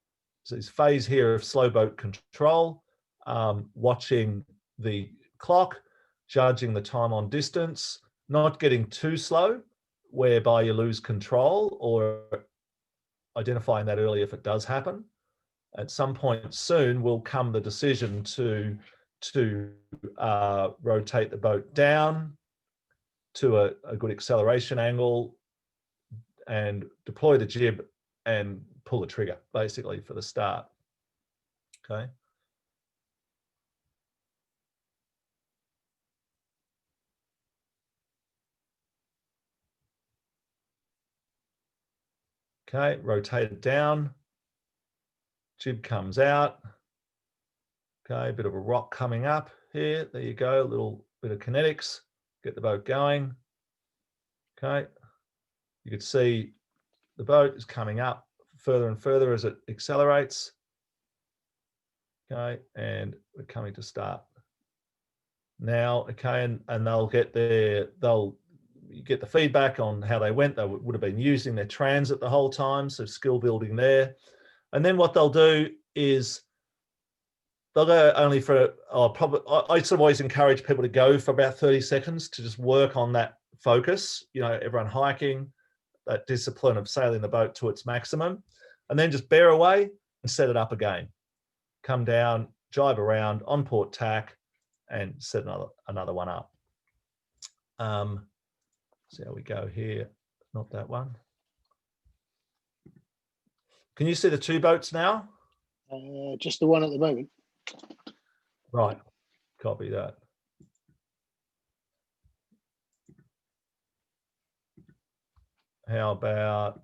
C: so this phase here of slow boat control, watching the clock, judging the time on distance, not getting too slow, whereby you lose control, or identifying that early if it does happen. At some point soon will come the decision to rotate the boat down to a good acceleration angle and deploy the jib and pull the trigger, basically, for the start. Okay. Okay, rotate it down. Jib comes out. Okay, a bit of a rock coming up here. There you go, a little bit of kinetics. Get the boat going. Okay, you can see the boat is coming up further and further as it accelerates. Okay, and we're coming to start now. Okay, and they'll get you get the feedback on how they went. They would have been using their transit the whole time, so skill building there. And then what they'll do is they'll go only for, I sort of always encourage people to go for about 30 seconds to just work on that focus, you know, everyone hiking, that discipline of sailing the boat to its maximum, and then just bear away and set it up again. Come down, jibe around, on port tack, and set another one up. See how we go here. Not that one. Can you see the two boats now?
A: Just the one at the moment.
C: Right, copy that. How about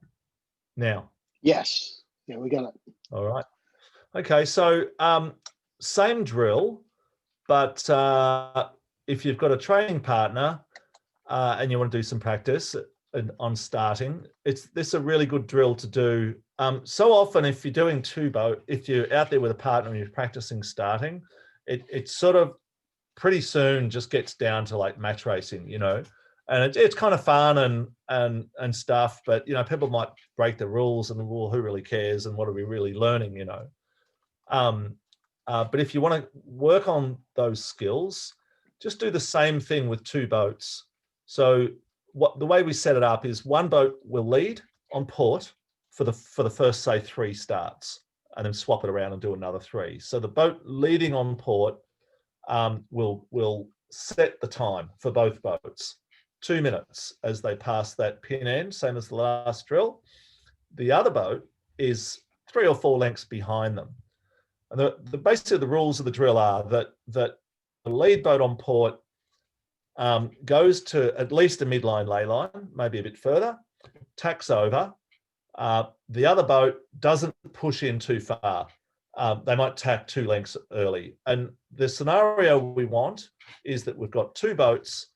C: now?
A: Yes, yeah, we got it.
C: All right. Okay, so same drill, but if you've got a training partner and you want to do some practice on starting, this is a really good drill to do. So often, if you're doing if you're out there with a partner and you're practicing starting, it's sort of pretty soon just gets down to like match racing, you know, and it's kind of fun and stuff. But you know, people might break the rules, and well, who really cares? And what are we really learning, you know? But if you want to work on those skills, just do the same thing with 2 boats. So the way we set it up is one boat will lead on port for the first, say, 3 starts, and then swap it around and do another 3. So the boat leading on port will set the time for both boats, 2 minutes as they pass that pin end, same as the last drill. The other boat is 3 or 4 lengths behind them. And basically the rules of the drill are that the lead boat on port goes to at least a midline ley line, maybe a bit further, tacks over. The other boat doesn't push in too far. They might tack 2 lengths early. And the scenario we want is that we've got 2 boats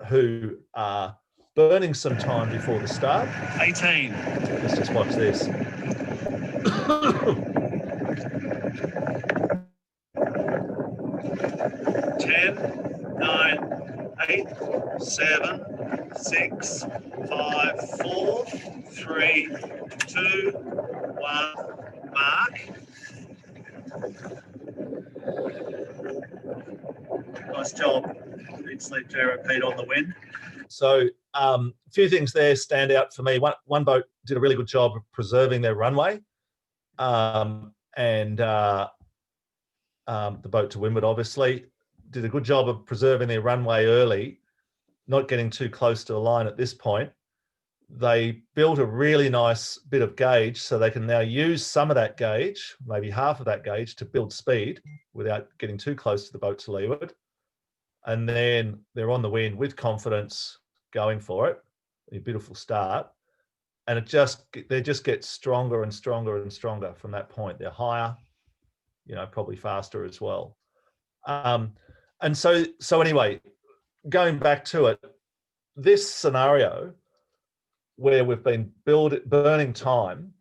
C: who are burning some time before the start.
E: 18.
C: Let's just watch this.
E: 10, 9, 8, 7, 6, 5, 4, 3, 2, 1, mark. Nice job. Good sleep, Pete, on the wind.
C: So a few things there stand out for me. One boat did a really good job of preserving their runway, and the boat to windward obviously did a good job of preserving their runway early, not getting too close to the line at this point. They built a really nice bit of gauge, so they can now use some of that gauge, maybe half of that gauge, to build speed without getting too close to the boat to leeward. And then they're on the wind with confidence, going for it. A beautiful start. And they just get stronger and stronger and stronger from that point. They're higher, probably faster as well. And so anyway, going back to it, this scenario where we've been burning time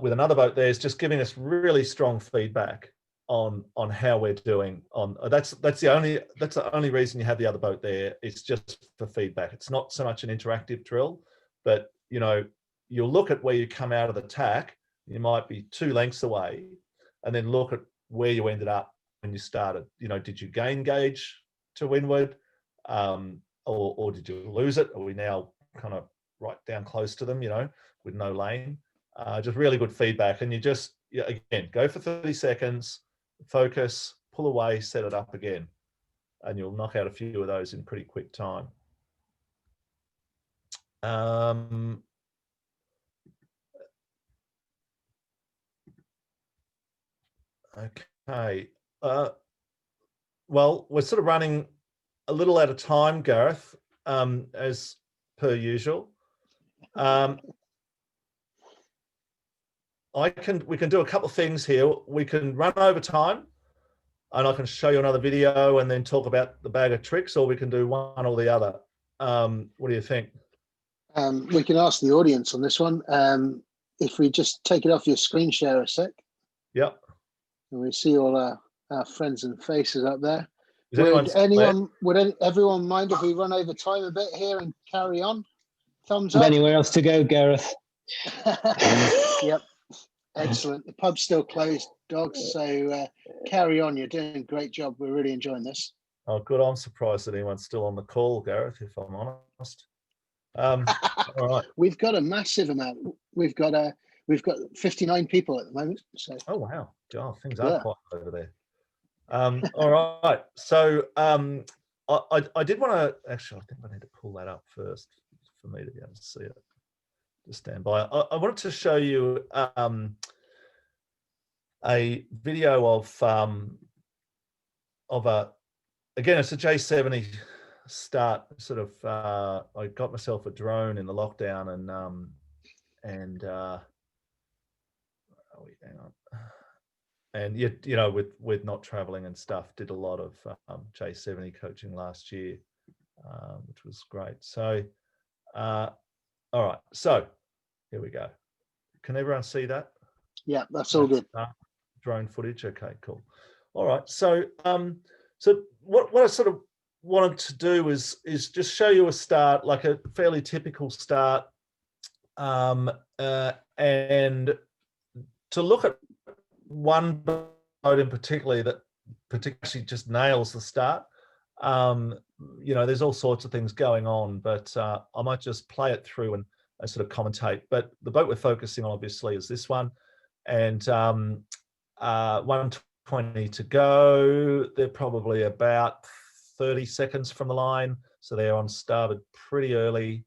C: with another boat there is just giving us really strong feedback on how we're doing. That's the only reason you have the other boat there. It's just for feedback. It's not so much an interactive drill, but you'll look at where you come out of the tack. You might be 2 lengths away, and then look at where you ended up when you started. Did you gain gauge to windward, or did you lose it? Are we now kind of right down close to them, with no lane? Just really good feedback. And you just, again, go for 30 seconds, focus, pull away, set it up again, and you'll knock out a few of those in pretty quick time. Okay. Well, we're sort of running a little out of time, Gareth, as per usual. We can do a couple of things here. We can run over time, and I can show you another video and then talk about the bag of tricks, or we can do one or the other. What do you think?
A: We can ask the audience on this one. If we just take it off your screen share a sec.
C: Yep.
A: And we see all our friends and faces up there.
C: Would
A: everyone mind if we run over time a bit here and carry on? Thumbs
F: up.
A: up.
F: Anywhere else to go, Gareth?
A: Yep. Excellent. The pub's still closed, dogs. So carry on. You're doing a great job. We're really enjoying this.
C: Oh, good. I'm surprised that anyone's still on the call, Gareth, if I'm honest. All right.
A: We've got a massive amount. We've got 59 people at the moment. So.
C: Oh wow. God, things are quiet over there. All right. So I did want to actually. I think I need to pull that up first for me to be able to see it. Just stand by. I wanted to show you a video of again, it's a J70 start. Sort of. I got myself a drone in the lockdown, and hang on. And with not traveling and stuff, did a lot of J70 coaching last year, which was great. So, all right. So here we go. Can everyone see that?
A: Yeah, that's all good.
C: Drone footage. Okay, cool. All right. So, so what I sort of wanted to do is just show you a start, like a fairly typical start, and to look at one boat in particular that particularly just nails the start, You know, there's all sorts of things going on, but I might just play it through and sort of commentate. But the boat we're focusing on obviously is this one, and 120 to go. They're probably about 30 seconds from the line, so they're on starboard pretty early.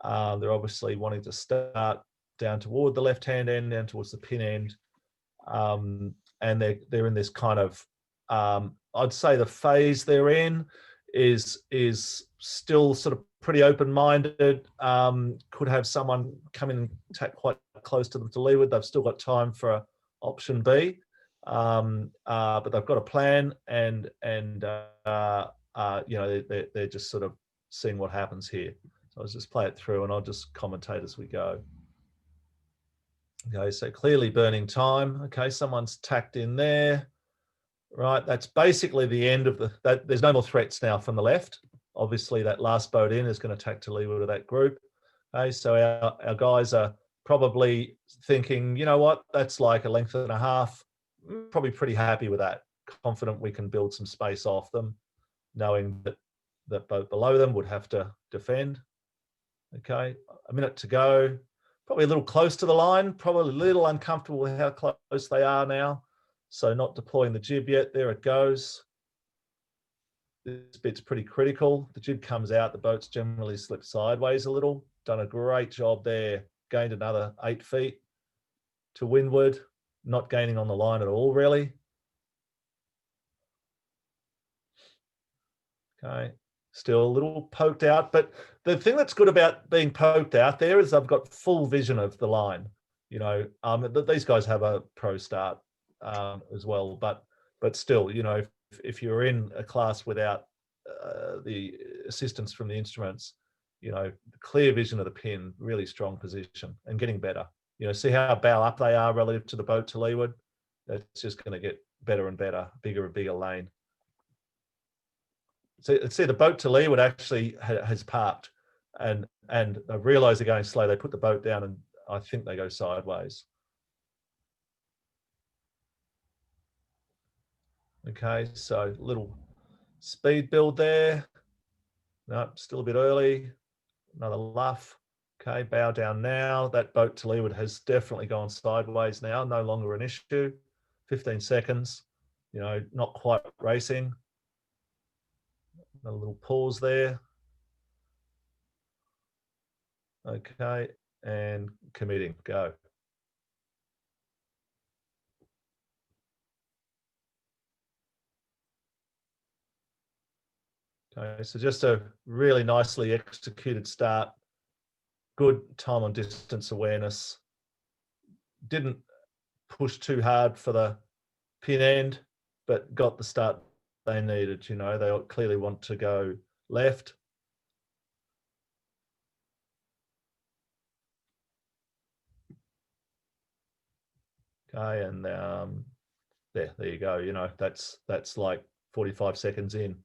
C: They're obviously wanting to start down toward the left-hand end, down towards the pin end, and they're in this kind of, I'd say the phase they're in is still sort of pretty open-minded. Could have someone come in and take quite close to them to leeward. They've still got time for option B, but they've got a plan, and you know, they're just sort of seeing what happens here. So I'll just play it through and I'll just commentate as we go. Okay, so clearly burning time. Okay, someone's tacked in there. Right, that's basically the end of there's no more threats now from the left. Obviously, that last boat in is going to tack to leeward of that group. Okay, so our guys are probably thinking, you know what, that's like a length and a half. Probably pretty happy with that. Confident we can build some space off them, knowing that that boat below them would have to defend. Okay, a minute to go. Probably a little close to the line. Probably a little uncomfortable with how close they are now. So not deploying the jib yet. There it goes. This bit's pretty critical. The jib comes out. The boat's generally slipped sideways a little. Done a great job there. Gained another 8 feet to windward. Not gaining on the line at all, really. Okay. Still a little poked out. But the thing that's good about being poked out there is I've got full vision of the line. You know, these guys have a pro start as well, but still, you know, if you're in a class without the assistance from the instruments, you know, clear vision of the pin, really strong position and getting better. You know, see how bow up they are relative to the boat to leeward. That's just going to get better and better, bigger and bigger lane. So see the boat to leeward actually has parked, and they realise they're going slow. They put the boat down, and I think they go sideways. Okay, so little speed build there. No, still a bit early. Another luff. Okay, bow down now. That boat to leeward has definitely gone sideways now. No longer an issue. 15 seconds. You know, not quite racing. A little pause there. Okay, and committing. Go. Okay, so just a really nicely executed start. Good time on distance awareness. Didn't push too hard for the pin end, but got the start they needed. You know, they clearly want to go left. Okay, and there you go. You know, that's like 45 seconds in.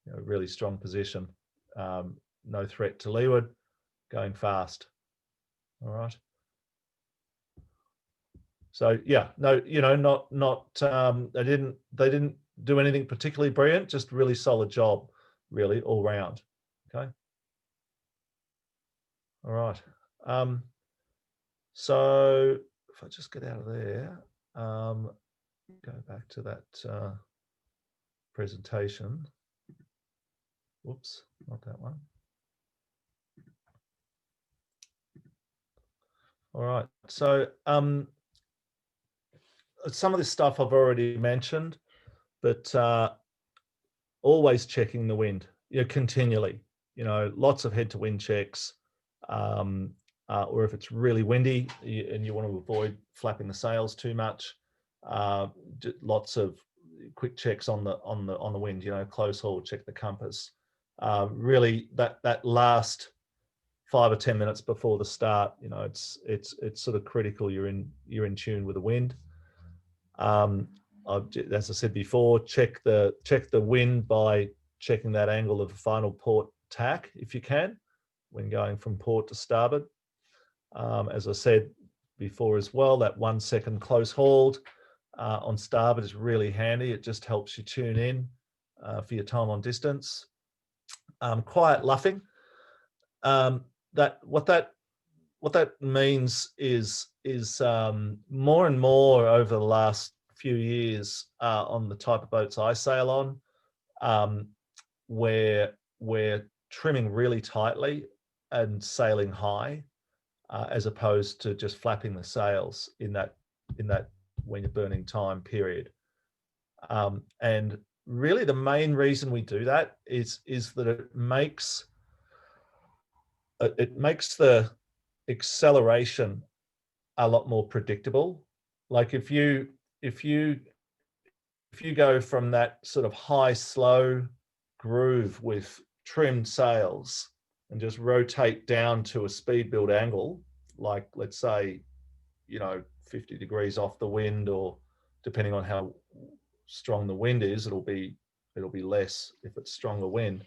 C: You know, really strong position. No threat to leeward, going fast. All right. So yeah, no, you know, not they didn't do anything particularly brilliant, just really solid job, really all round. Okay. All right. So if I just get out of there, go back to that presentation. Whoops, not that one. All right, so some of this stuff I've already mentioned, but always checking the wind, you know, continually, you know, lots of head to wind checks, or if it's really windy and you want to avoid flapping the sails too much, lots of quick checks on the wind, you know, close haul, check the compass. Really that last 5 or 10 minutes before the start, you know, it's sort of critical you're in tune with the wind. As I said before, check the wind by checking that angle of the final port tack if you can when going from port to starboard. As I said before as well, that 1 second close hauled on starboard is really handy. It just helps you tune in for your time on distance. Quiet luffing. What that means is more and more over the last few years on the type of boats I sail on, where we're trimming really tightly and sailing high, as opposed to just flapping the sails in that when you're burning time period. And really the main reason we do that is that it makes the acceleration a lot more predictable. Like if you go from that sort of high slow groove with trimmed sails and just rotate down to a speed build angle, like let's say 50 degrees off the wind, or depending on how strong the wind is, it'll be less if it's stronger wind.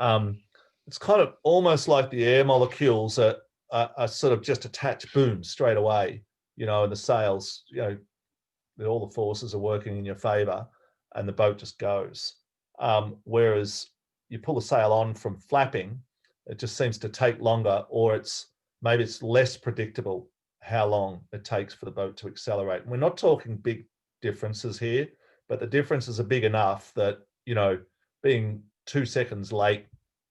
C: It's kind of almost like the air molecules are sort of just attached, boom, straight away, and the sails, all the forces are working in your favor and the boat just goes. Whereas you pull the sail on from flapping, it just seems to take longer, or maybe it's less predictable how long it takes for the boat to accelerate. And we're not talking big differences here, but the differences are big enough that, being 2 seconds late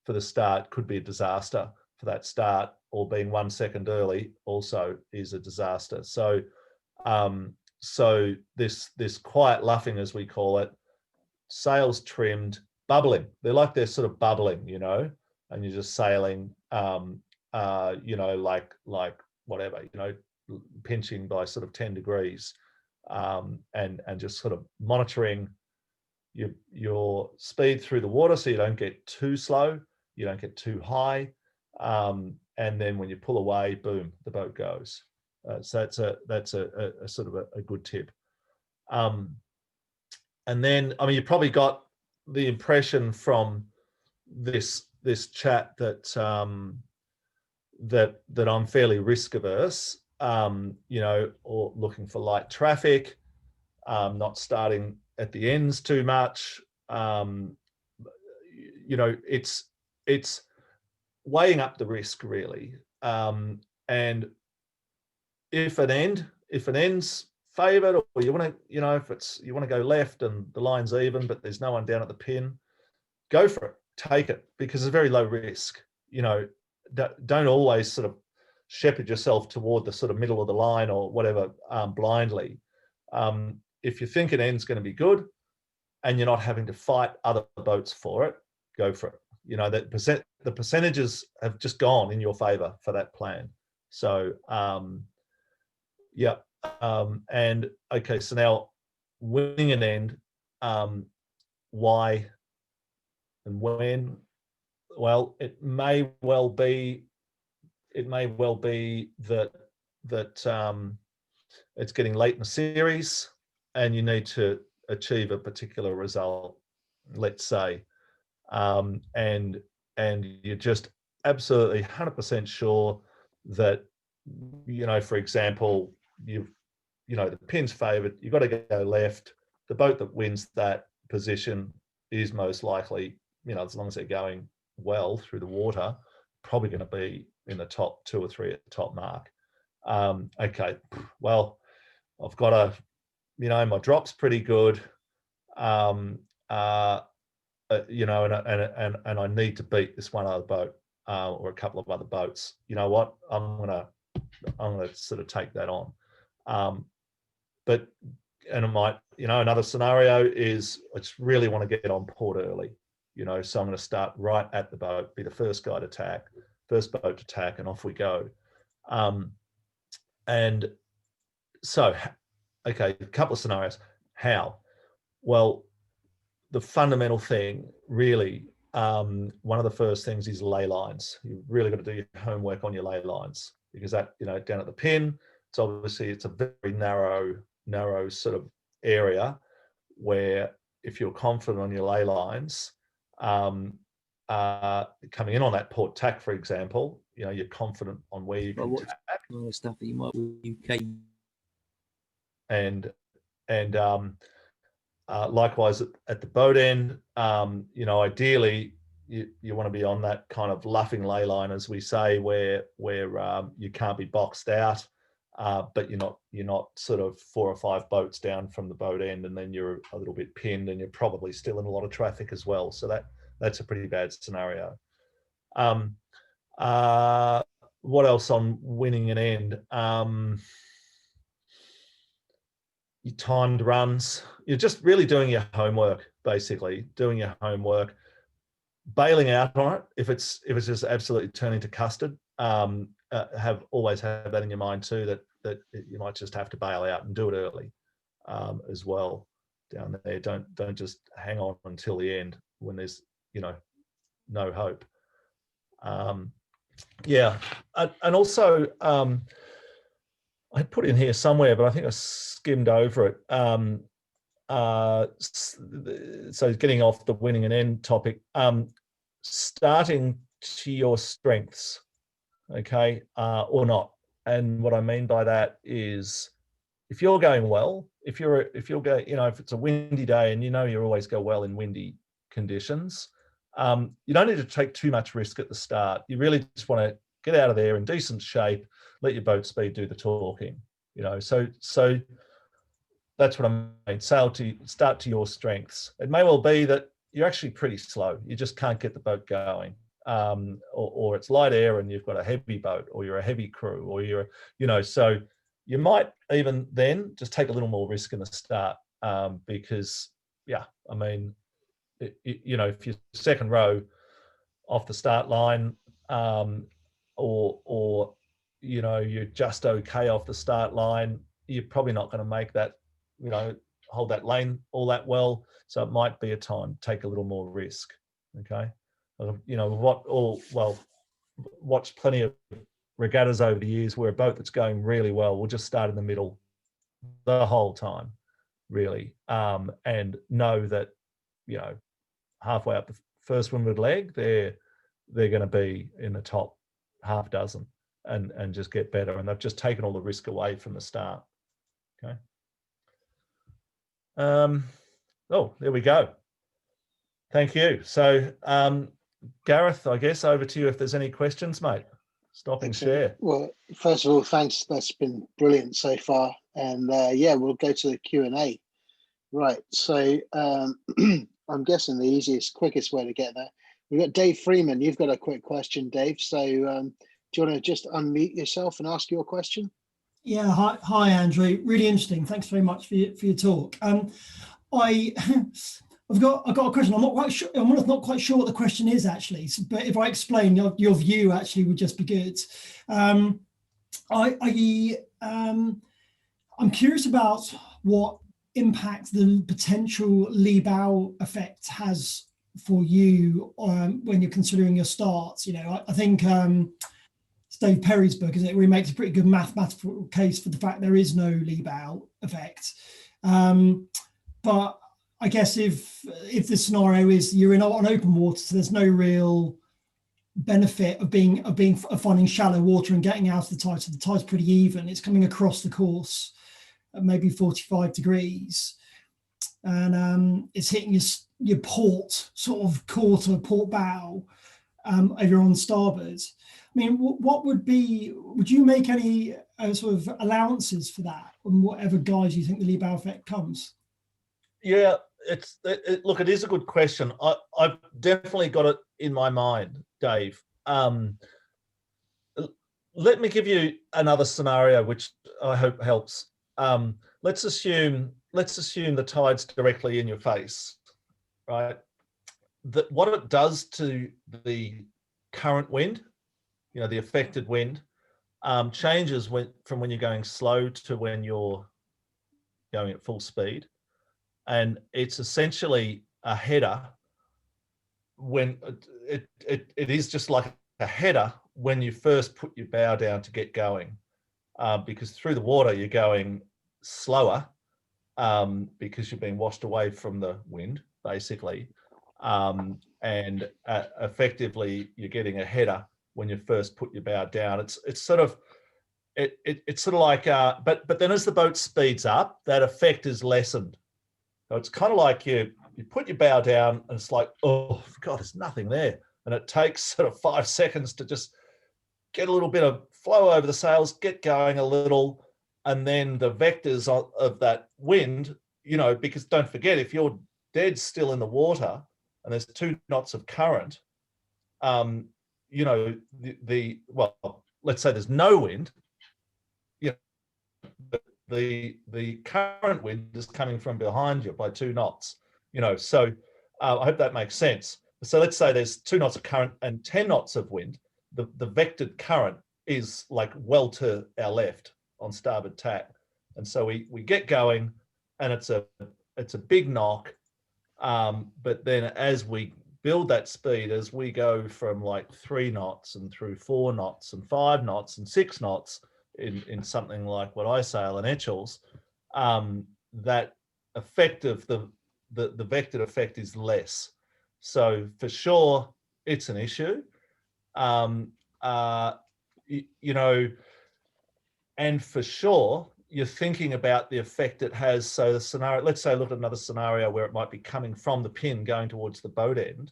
C: for the start could be a disaster for that start, or being 1 second early also is a disaster. So this quiet luffing, as we call it, sails trimmed, bubbling. They're sort of bubbling, and you're just sailing, like whatever, pinching by sort of 10 degrees, and just sort of monitoring your speed through the water, so you don't get too slow, you don't get too high, and then when you pull away, boom, the boat goes. So that's a sort of a good tip. And then, you probably got the impression from this chat that I'm fairly risk averse, or looking for light traffic, not starting at the ends too much. It's weighing up the risk, really. And if an end's favoured, or you want to, if you want to go left and the line's even, but there's no one down at the pin, go for it, take it, because it's very low risk. Don't always sort of shepherd yourself toward the sort of middle of the line or whatever, blindly. If you think an end's going to be good and you're not having to fight other boats for it, go for it. The percentages have just gone in your favour for that plan. So and okay, so now winning an end, why and when? Well, it may well be that it's getting late in the series and you need to achieve a particular result, let's say, and you're just absolutely 100% sure that, for example, the pin's favoured, you've got to go left. The boat that wins that position is most likely, as long as they're going well through the water, probably going to be in the top 2 or 3 at the top mark. Okay, well, I've got my drop's pretty good, and I need to beat this one other boat, or a couple of other boats. You know what? I'm gonna sort of take that on. And it might, another scenario is I just really want to get on port early, so I'm going to start right at the boat, be the first guy to tack, first boat to tack, and off we go. And so, okay, a couple of scenarios. How? Well, the fundamental thing, really, one of the first things is ley lines. You've really got to do your homework on your ley lines, because that, down at the pin, it's a very narrow sort of area where if you're confident on your ley lines, coming in on that port tack, for example, you're confident on where you can tack.
F: Stuff that you might with UK.
C: And Likewise at the boat end, you know, ideally you want to be on that kind of luffing ley line, as we say, where you can't be boxed out, but you're not sort of 4 or 5 boats down from the boat end, and then you're a little bit pinned, and you're probably still in a lot of traffic as well. So that's a pretty bad scenario. What else on winning an end? Your timed runs. You're just really doing your homework, basically doing your homework, bailing out on it if it's just absolutely turning to custard. Always have that in your mind too, that you might just have to bail out and do it early as well down there. Don't just hang on until the end when there's, you know, no hope. Yeah, and also I put in here somewhere, but I think I skimmed over it. So getting off the winning an end topic, starting to your strengths, okay, or not. And what I mean by that is, if you're going well, if you're going, you know, if it's a windy day, and you know you always go well in windy conditions, you don't need to take too much risk at the start. You really just want to get out of there in decent shape, let your boat speed do the talking, you know. So that's what I mean. Start to your strengths. It may well be that you're actually pretty slow. You just can't get the boat going, or it's light air and you've got a heavy boat, or you're a heavy crew, or you're, you know. So you might even then just take a little more risk in the start, because, yeah, I mean, you know, if you're second row off the start line, or you know, you're just okay off the start line, you're probably not going to make that, you know, hold that lane all that well. So it might be a time to take a little more risk. Okay, you know, watched plenty of regattas over the years where a boat that's going really well will just start in the middle the whole time, really, and know that, you know, halfway up the first windward leg, they're going to be in the top half dozen and just get better. And they've just taken all the risk away from the start. Okay. Oh, there we go. Thank you. So, Gareth, I guess over to you if there's any questions, mate. Stop and share.
A: Well, first of all, thanks. That's been brilliant so far. And yeah, we'll go to the Q&A. Right. So I'm guessing the easiest, quickest way to get there. We've got Dave Freeman. You've got a quick question, Dave. So do you want to just unmute yourself and ask your question?
B: Yeah, hi, Andrew. Really interesting. Thanks very much for your talk. I've got a question. I'm not quite sure. I'm not quite sure what the question is actually. But if I explain, your view actually would just be good. I'm curious about what impact the potential lee bow effect has for you when you're considering your starts. You know, I think it's Dave Perry's book, isn't it, where he makes a pretty good mathematical case for the fact there is no lee bow effect. But I guess if the scenario is you're on open water, so there's no real benefit of finding shallow water and getting out of the tide. So the tide's pretty even. It's coming across the course at maybe 45 degrees, and it's hitting your port, sort of quarter port bow, if you're on starboard. I mean, would you make any sort of allowances for that on whatever guise you think the lee bow effect comes?
C: Yeah, look, it is a good question. I've definitely got it in my mind, Dave. Let me give you another scenario, which I hope helps. Let's assume the tide's directly in your face, right? That what it does to the current wind, you know, the affected wind, changes from when you're going slow to when you're going at full speed. And it's essentially a header when it is just like a header when you first put your bow down to get going, because through the water you're going slower, because you're being washed away from the wind, basically, and effectively you're getting a header when you first put your bow down. It's sort of like, but then as the boat speeds up, that effect is lessened. So it's kind of like you put your bow down and it's like, oh God, there's nothing there. And it takes sort of 5 seconds to just get a little bit of flow over the sails, get going a little, and then the vectors of that wind, you know, because don't forget, if you're dead still in the water and there's 2 knots of current, you know, well, let's say there's no wind, you know, the current wind is coming from behind you by 2 knots, you know, so I hope that makes sense. So let's say there's 2 knots of current and 10 knots of wind. The vectored current is like well to our left on starboard tack, and so we get going, and it's a big knock, but then as we build that speed, as we go from like 3 knots and through 4 knots and 5 knots and 6 knots in something like what I sail in Etchells, that effect of the vectored effect is less. So for sure, it's an issue. You know, and for sure, you're thinking about the effect it has. So the scenario, let's say, look at another scenario where it might be coming from the pin going towards the boat end.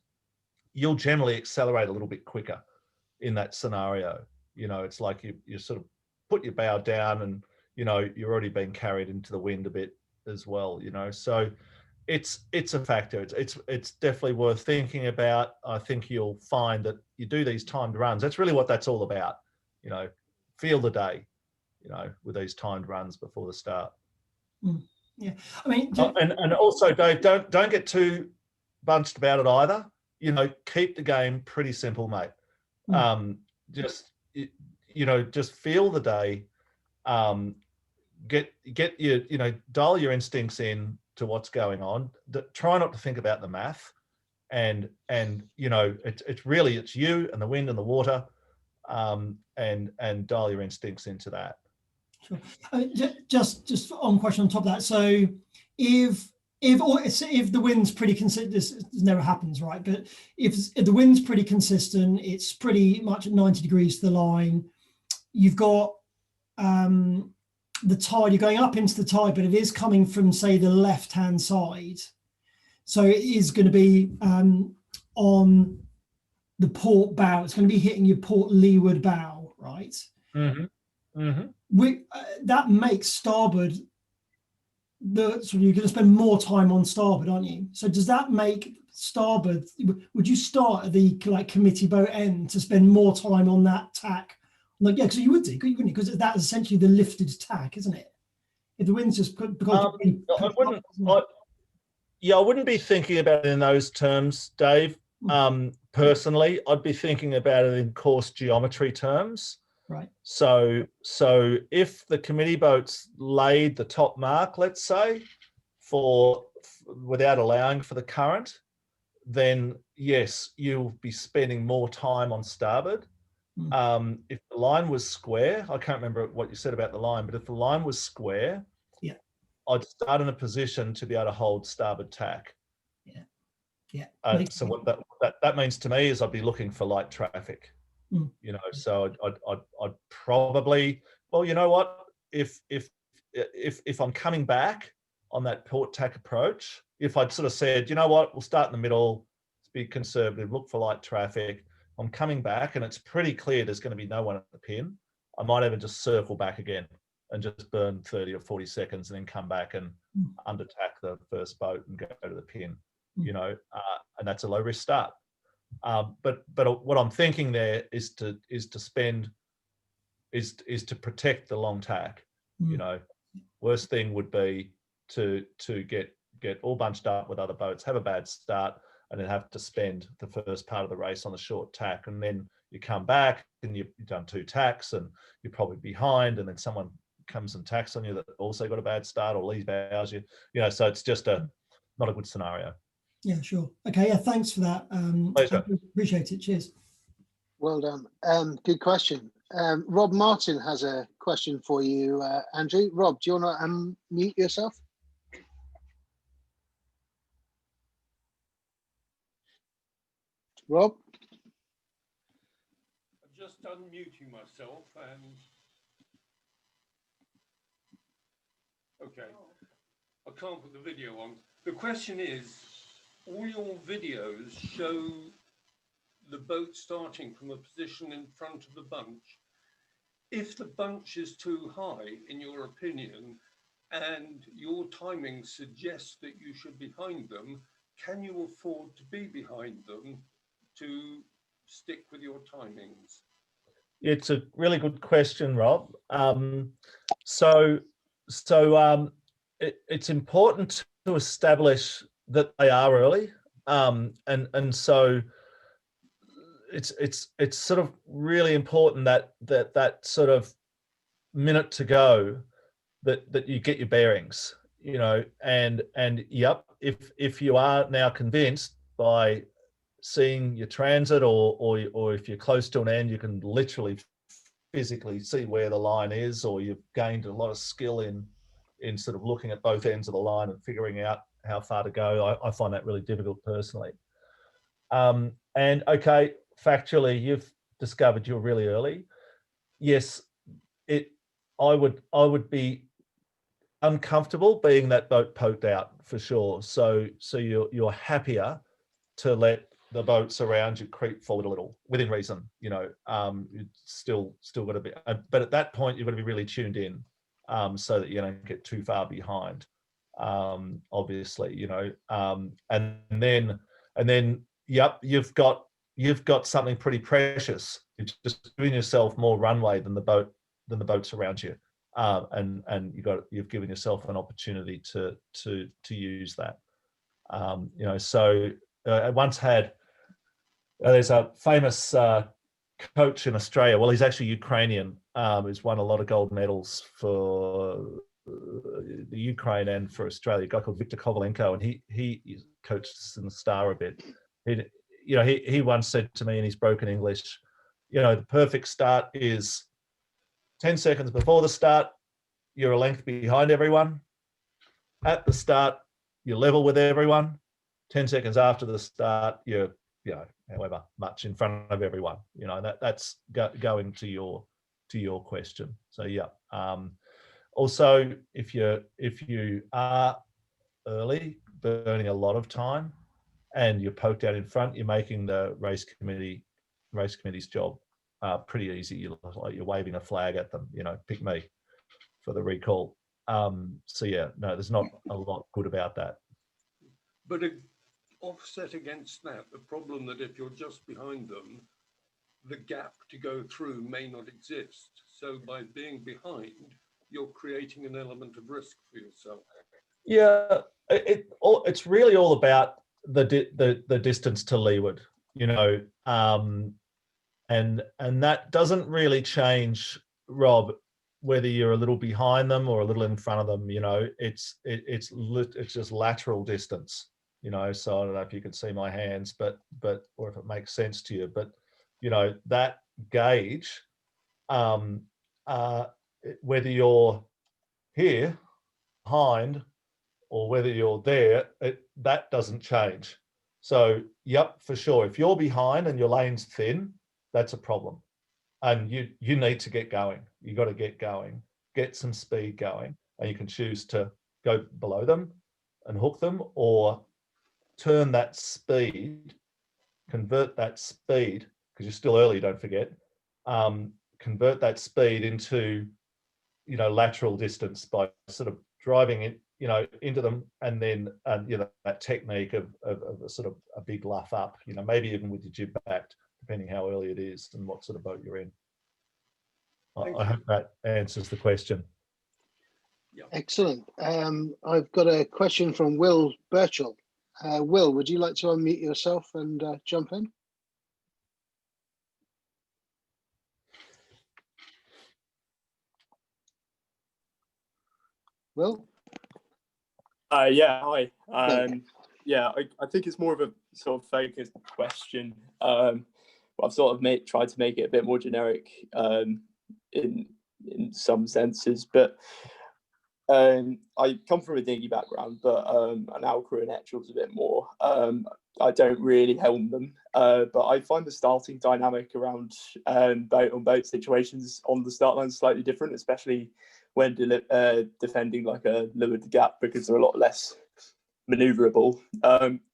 C: You'll generally accelerate a little bit quicker in that scenario. You know, it's like you sort of put your bow down and, you know, you're already being carried into the wind a bit as well, you know. So it's a factor. It's definitely worth thinking about. I think you'll find that you do these timed runs. That's really what that's all about. You know, feel the day, you know, with these timed runs before the start.
B: Yeah, I mean,
C: and also, Dave, don't get too bunched about it either. You know, keep the game pretty simple, mate. Just you know, just feel the day. Get your, you know, dial your instincts in to what's going on. Try not to think about the math, and you know, it's really it's you and the wind and the water, and dial your instincts into that.
B: Sure. Just on question on top of that. So if the wind's pretty consistent, this never happens, right? But if the wind's pretty consistent, it's pretty much at 90 degrees to the line. You've got the tide, you're going up into the tide, but it is coming from, say, the left-hand side. So it is going to be on the port bow. It's going to be hitting your port leeward bow, right? That makes starboard so you're going to spend more time on starboard, aren't you? So does that make starboard? Would you start at the like committee boat end to spend more time on that tack? Like, yeah, because you would do, wouldn't you? Because that's essentially the lifted tack, isn't it? If the wind's just because
C: I wouldn't be thinking about it in those terms, Dave. Personally, I'd be thinking about it in course geometry terms.
B: Right.
C: So if the committee boat's laid the top mark, let's say, without allowing for the current, then yes, you'll be spending more time on starboard. If the line was square, I can't remember what you said about the line, but if the line was square,
B: yeah,
C: I'd start in a position to be able to hold starboard tack.
B: Yeah.
C: So what that means to me is I'd be looking for light traffic. You know, so I'd probably, well, you know what, if I'm coming back on that port tack approach, if I'd sort of said, you know what, we'll start in the middle, be conservative, look for light traffic, I'm coming back and it's pretty clear there's going to be no one at the pin, I might even just circle back again and just burn 30 or 40 seconds and then come back and undertack the first boat and go to the pin, you know, and that's a low risk start. But what I'm thinking there is to protect the long tack. You know, worst thing would be to get all bunched up with other boats, have a bad start, and then have to spend the first part of the race on the short tack, and then you come back and you've done 2 tacks and you're probably behind, and then someone comes and tacks on you that also got a bad start or leaves bows you. You know, so it's just not a good scenario.
B: Yeah, sure. Okay, yeah, thanks for that.
C: Pleasure.
B: Appreciate it. Cheers.
A: Well done. Good question. Rob Martin has a question for you, Andrew. Rob, do you want to unmute yourself? Rob?
F: I'm just unmuting myself and okay, I can't put the video on. The question is, all your videos show the boat starting from a position in front of the bunch. If the bunch is too high, in your opinion, and your timing suggests that you should be behind them, can you afford to be behind them to stick with your timings?
C: It's a really good question, Rob. It's important to establish that they are early, and so it's sort of really important that sort of minute to go that you get your bearings, you know, and yep, if you are now convinced by seeing your transit or if you're close to an end, you can literally physically see where the line is, or you've gained a lot of skill in sort of looking at both ends of the line and figuring out how far to go. I find that really difficult personally. And okay, factually, you've discovered you're really early. Yes, I would be uncomfortable being that boat poked out for sure. So you're happier to let the boats around you creep forward a little within reason, you know. It's still got to be, but at that point you've got to be really tuned in, so that you don't get too far behind, obviously, you know. And then yep, you've got something pretty precious. You're just giving yourself more runway than the boats around you, and you've given yourself an opportunity to use that, you know. So I once had, there's a famous coach in Australia. Well, he's actually Ukrainian. He's won a lot of gold medals for the Ukraine and for Australia. A guy called Viktor Kovalenko, and he coached us in the Star a bit. He once said to me in his broken English, you know, the perfect start is 10 seconds before the start, you're a length behind everyone. At the start, you're level with everyone. 10 seconds after the start, you're, you know, however much in front of everyone. You know, that's going to your question. So yeah. Also, if you are early, burning a lot of time, and you're poked out in front, you're making the race committee's job pretty easy. You're waving a flag at them, you know, pick me for the recall. So yeah, no, there's not a lot good about that.
F: But offset against that, the problem that if you're just behind them, the gap to go through may not exist. So by being behind, you're creating an element of risk for yourself.
C: Yeah, it's really all about the distance to leeward, you know, and that doesn't really change, Rob, whether you're a little behind them or a little in front of them. You know, it's just lateral distance, you know. So I don't know if you can see my hands, but or if it makes sense to you, but you know, that gauge, whether you're here behind or whether you're there, that doesn't change. So yep, for sure, if you're behind and your lane's thin, that's a problem, and you need to get going. You got to get going, get some speed going, and you can choose to go below them and hook them, or turn that speed, convert that speed, because you're still early, don't forget, convert that speed into, you know, lateral distance by sort of driving it, you know, into them, and then you know, that technique of a sort of a big luff up, you know, maybe even with your jib backed, depending how early it is and what sort of boat you're in. I hope that answers the question.
F: Yeah.
A: Excellent. I've got a question from Will Birchall. Will, would you like to unmute yourself and jump in? Will?
G: Yeah, hi.
A: Okay.
G: Yeah, I think it's more of a sort of focused question. But I've sort of tried to make it a bit more generic in some senses. But I come from a dinghy background, but an Alcra and Etchells a bit more. I don't really helm them, but I find the starting dynamic around boat situations on the start line slightly different, especially when defending like a leeward gap, because there are a lot less maneuverable.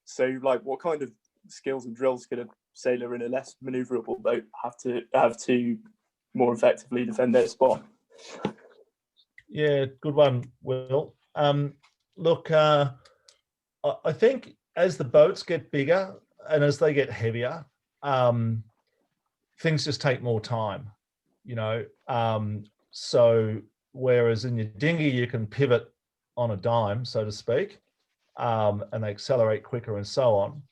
G: So like, what kind of skills and drills could a sailor in a less maneuverable boat have to more effectively defend their spot?
C: Yeah, good one, Will. Look, I think as the boats get bigger and as they get heavier, things just take more time, you know. So whereas in your dinghy you can pivot on a dime, so to speak, and they accelerate quicker and so on.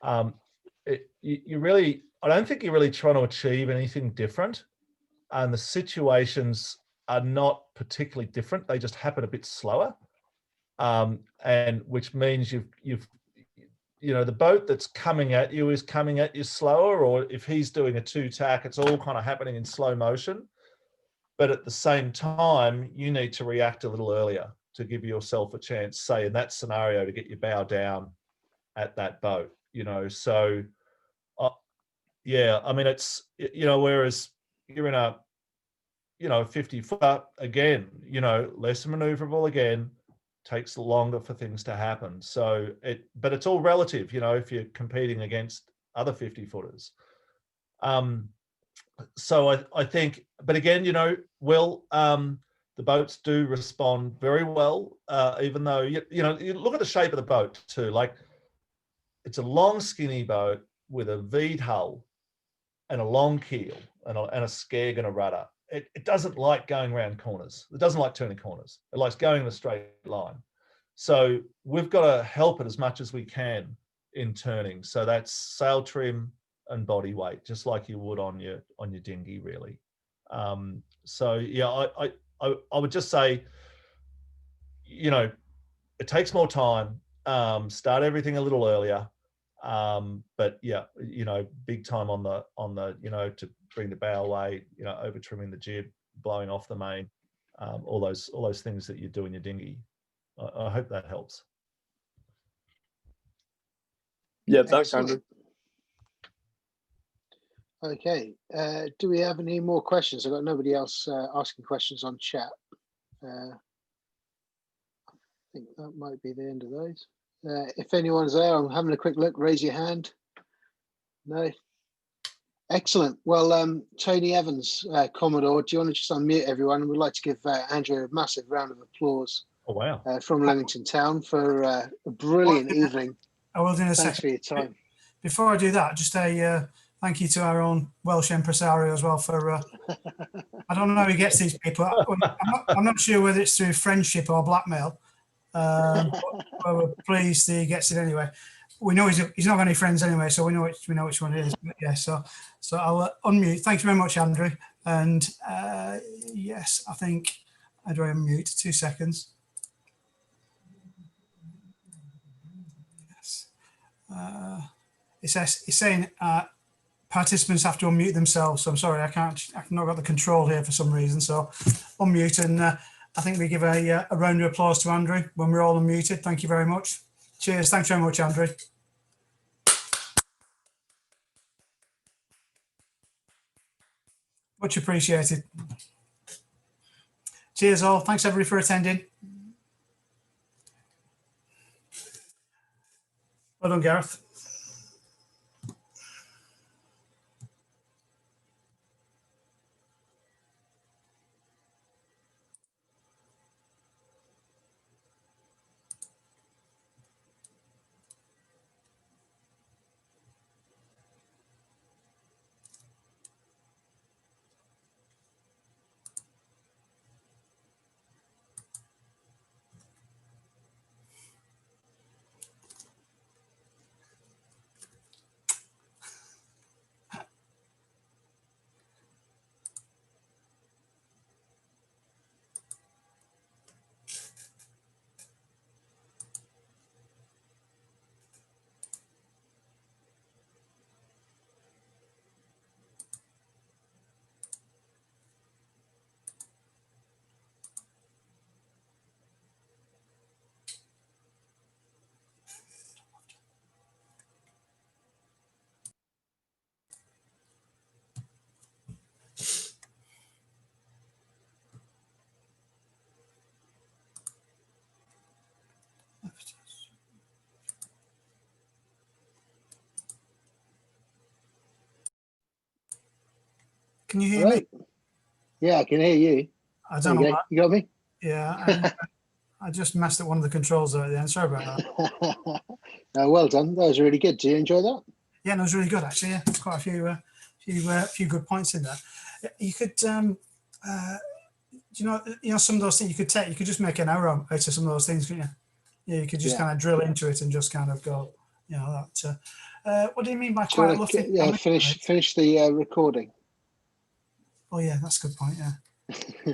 C: I don't think you're really trying to achieve anything different, and the situations are not particularly different. They just happen a bit slower, and which means the boat that's coming at you is coming at you slower, or if he's doing a two tack, it's all kind of happening in slow motion. But at the same time, you need to react a little earlier to give yourself a chance, say in that scenario, to get your bow down at that boat, you know. So yeah, I mean, it's, you know, whereas you're in a 50 foot, again, you know, less maneuverable, again, takes longer for things to happen. So but it's all relative, you know, if you're competing against other 50 footers. So I think, but again, you know, Will, the boats do respond very well, even though, you look at the shape of the boat too. Like, it's a long, skinny boat with a V'd hull and a long keel and a skeg and a rudder. It doesn't like going around corners. It doesn't like turning corners. It likes going in a straight line. So we've got to help it as much as we can in turning. So that's sail trim and body weight, just like you would on your dinghy, really. So yeah, I would just say, you know, it takes more time. Start everything a little earlier. But yeah, you know, big time on the you know, to bring the bow away, you know, over trimming the jib, blowing off the main, all those things that you do in your dinghy. I hope that helps.
G: Yeah, thanks,
A: Excellent.
G: Andrew.
A: Okay, do we have any more questions? I've got nobody else asking questions on chat. I think that might be the end of those. If anyone's there, I'm having a quick look, raise your hand. No? Excellent. Well, Tony Evans, Commodore, do you want to just unmute everyone? We'd like to give Andrew a massive round of applause.
C: Oh, wow.
A: From Leamington Town for a brilliant evening.
H: I will do in a
A: Thanks
H: second.
A: for your time.
H: Before I do that, just a thank you to our own Welsh impresario as well for, I don't know how he gets these people. I'm not sure whether it's through friendship or blackmail, but we're pleased he gets it anyway. We know he's not got any friends anyway, so we know which one it is. But yeah, so I'll unmute. Thank you very much, Andrew. And yes, I think, how do I unmute? 2 seconds. Yes. It's saying participants have to unmute themselves. So I'm sorry, I've not got the control here for some reason. So unmute, and I think we give a round of applause to Andrew when we're all unmuted. Thank you very much. Cheers. Thanks very much, Andrew. Much appreciated. Cheers all. Thanks everybody for attending. Well done, Gareth. Can you hear
A: Right. Yeah, I can hear you.
H: I
A: There
H: don't
A: you
H: know.
A: go.
H: What,
A: You got me?
H: yeah, I just messed up one of the controls there at the end. Sorry about that.
A: Well done. That was really good. Did you enjoy that?
H: Yeah, no, it was really good actually. Yeah, quite a few good points in there. You could, you know, some of those things you could take. You could just make an arrow out of some of those things, couldn't you? Yeah, you could just kind of drill into it and just kind of go, you know, that. What do you mean by
A: Do you
H: quite
A: wanna
H: lucky?
A: yeah, finish the recording.
H: Oh yeah, that's a good point. Yeah.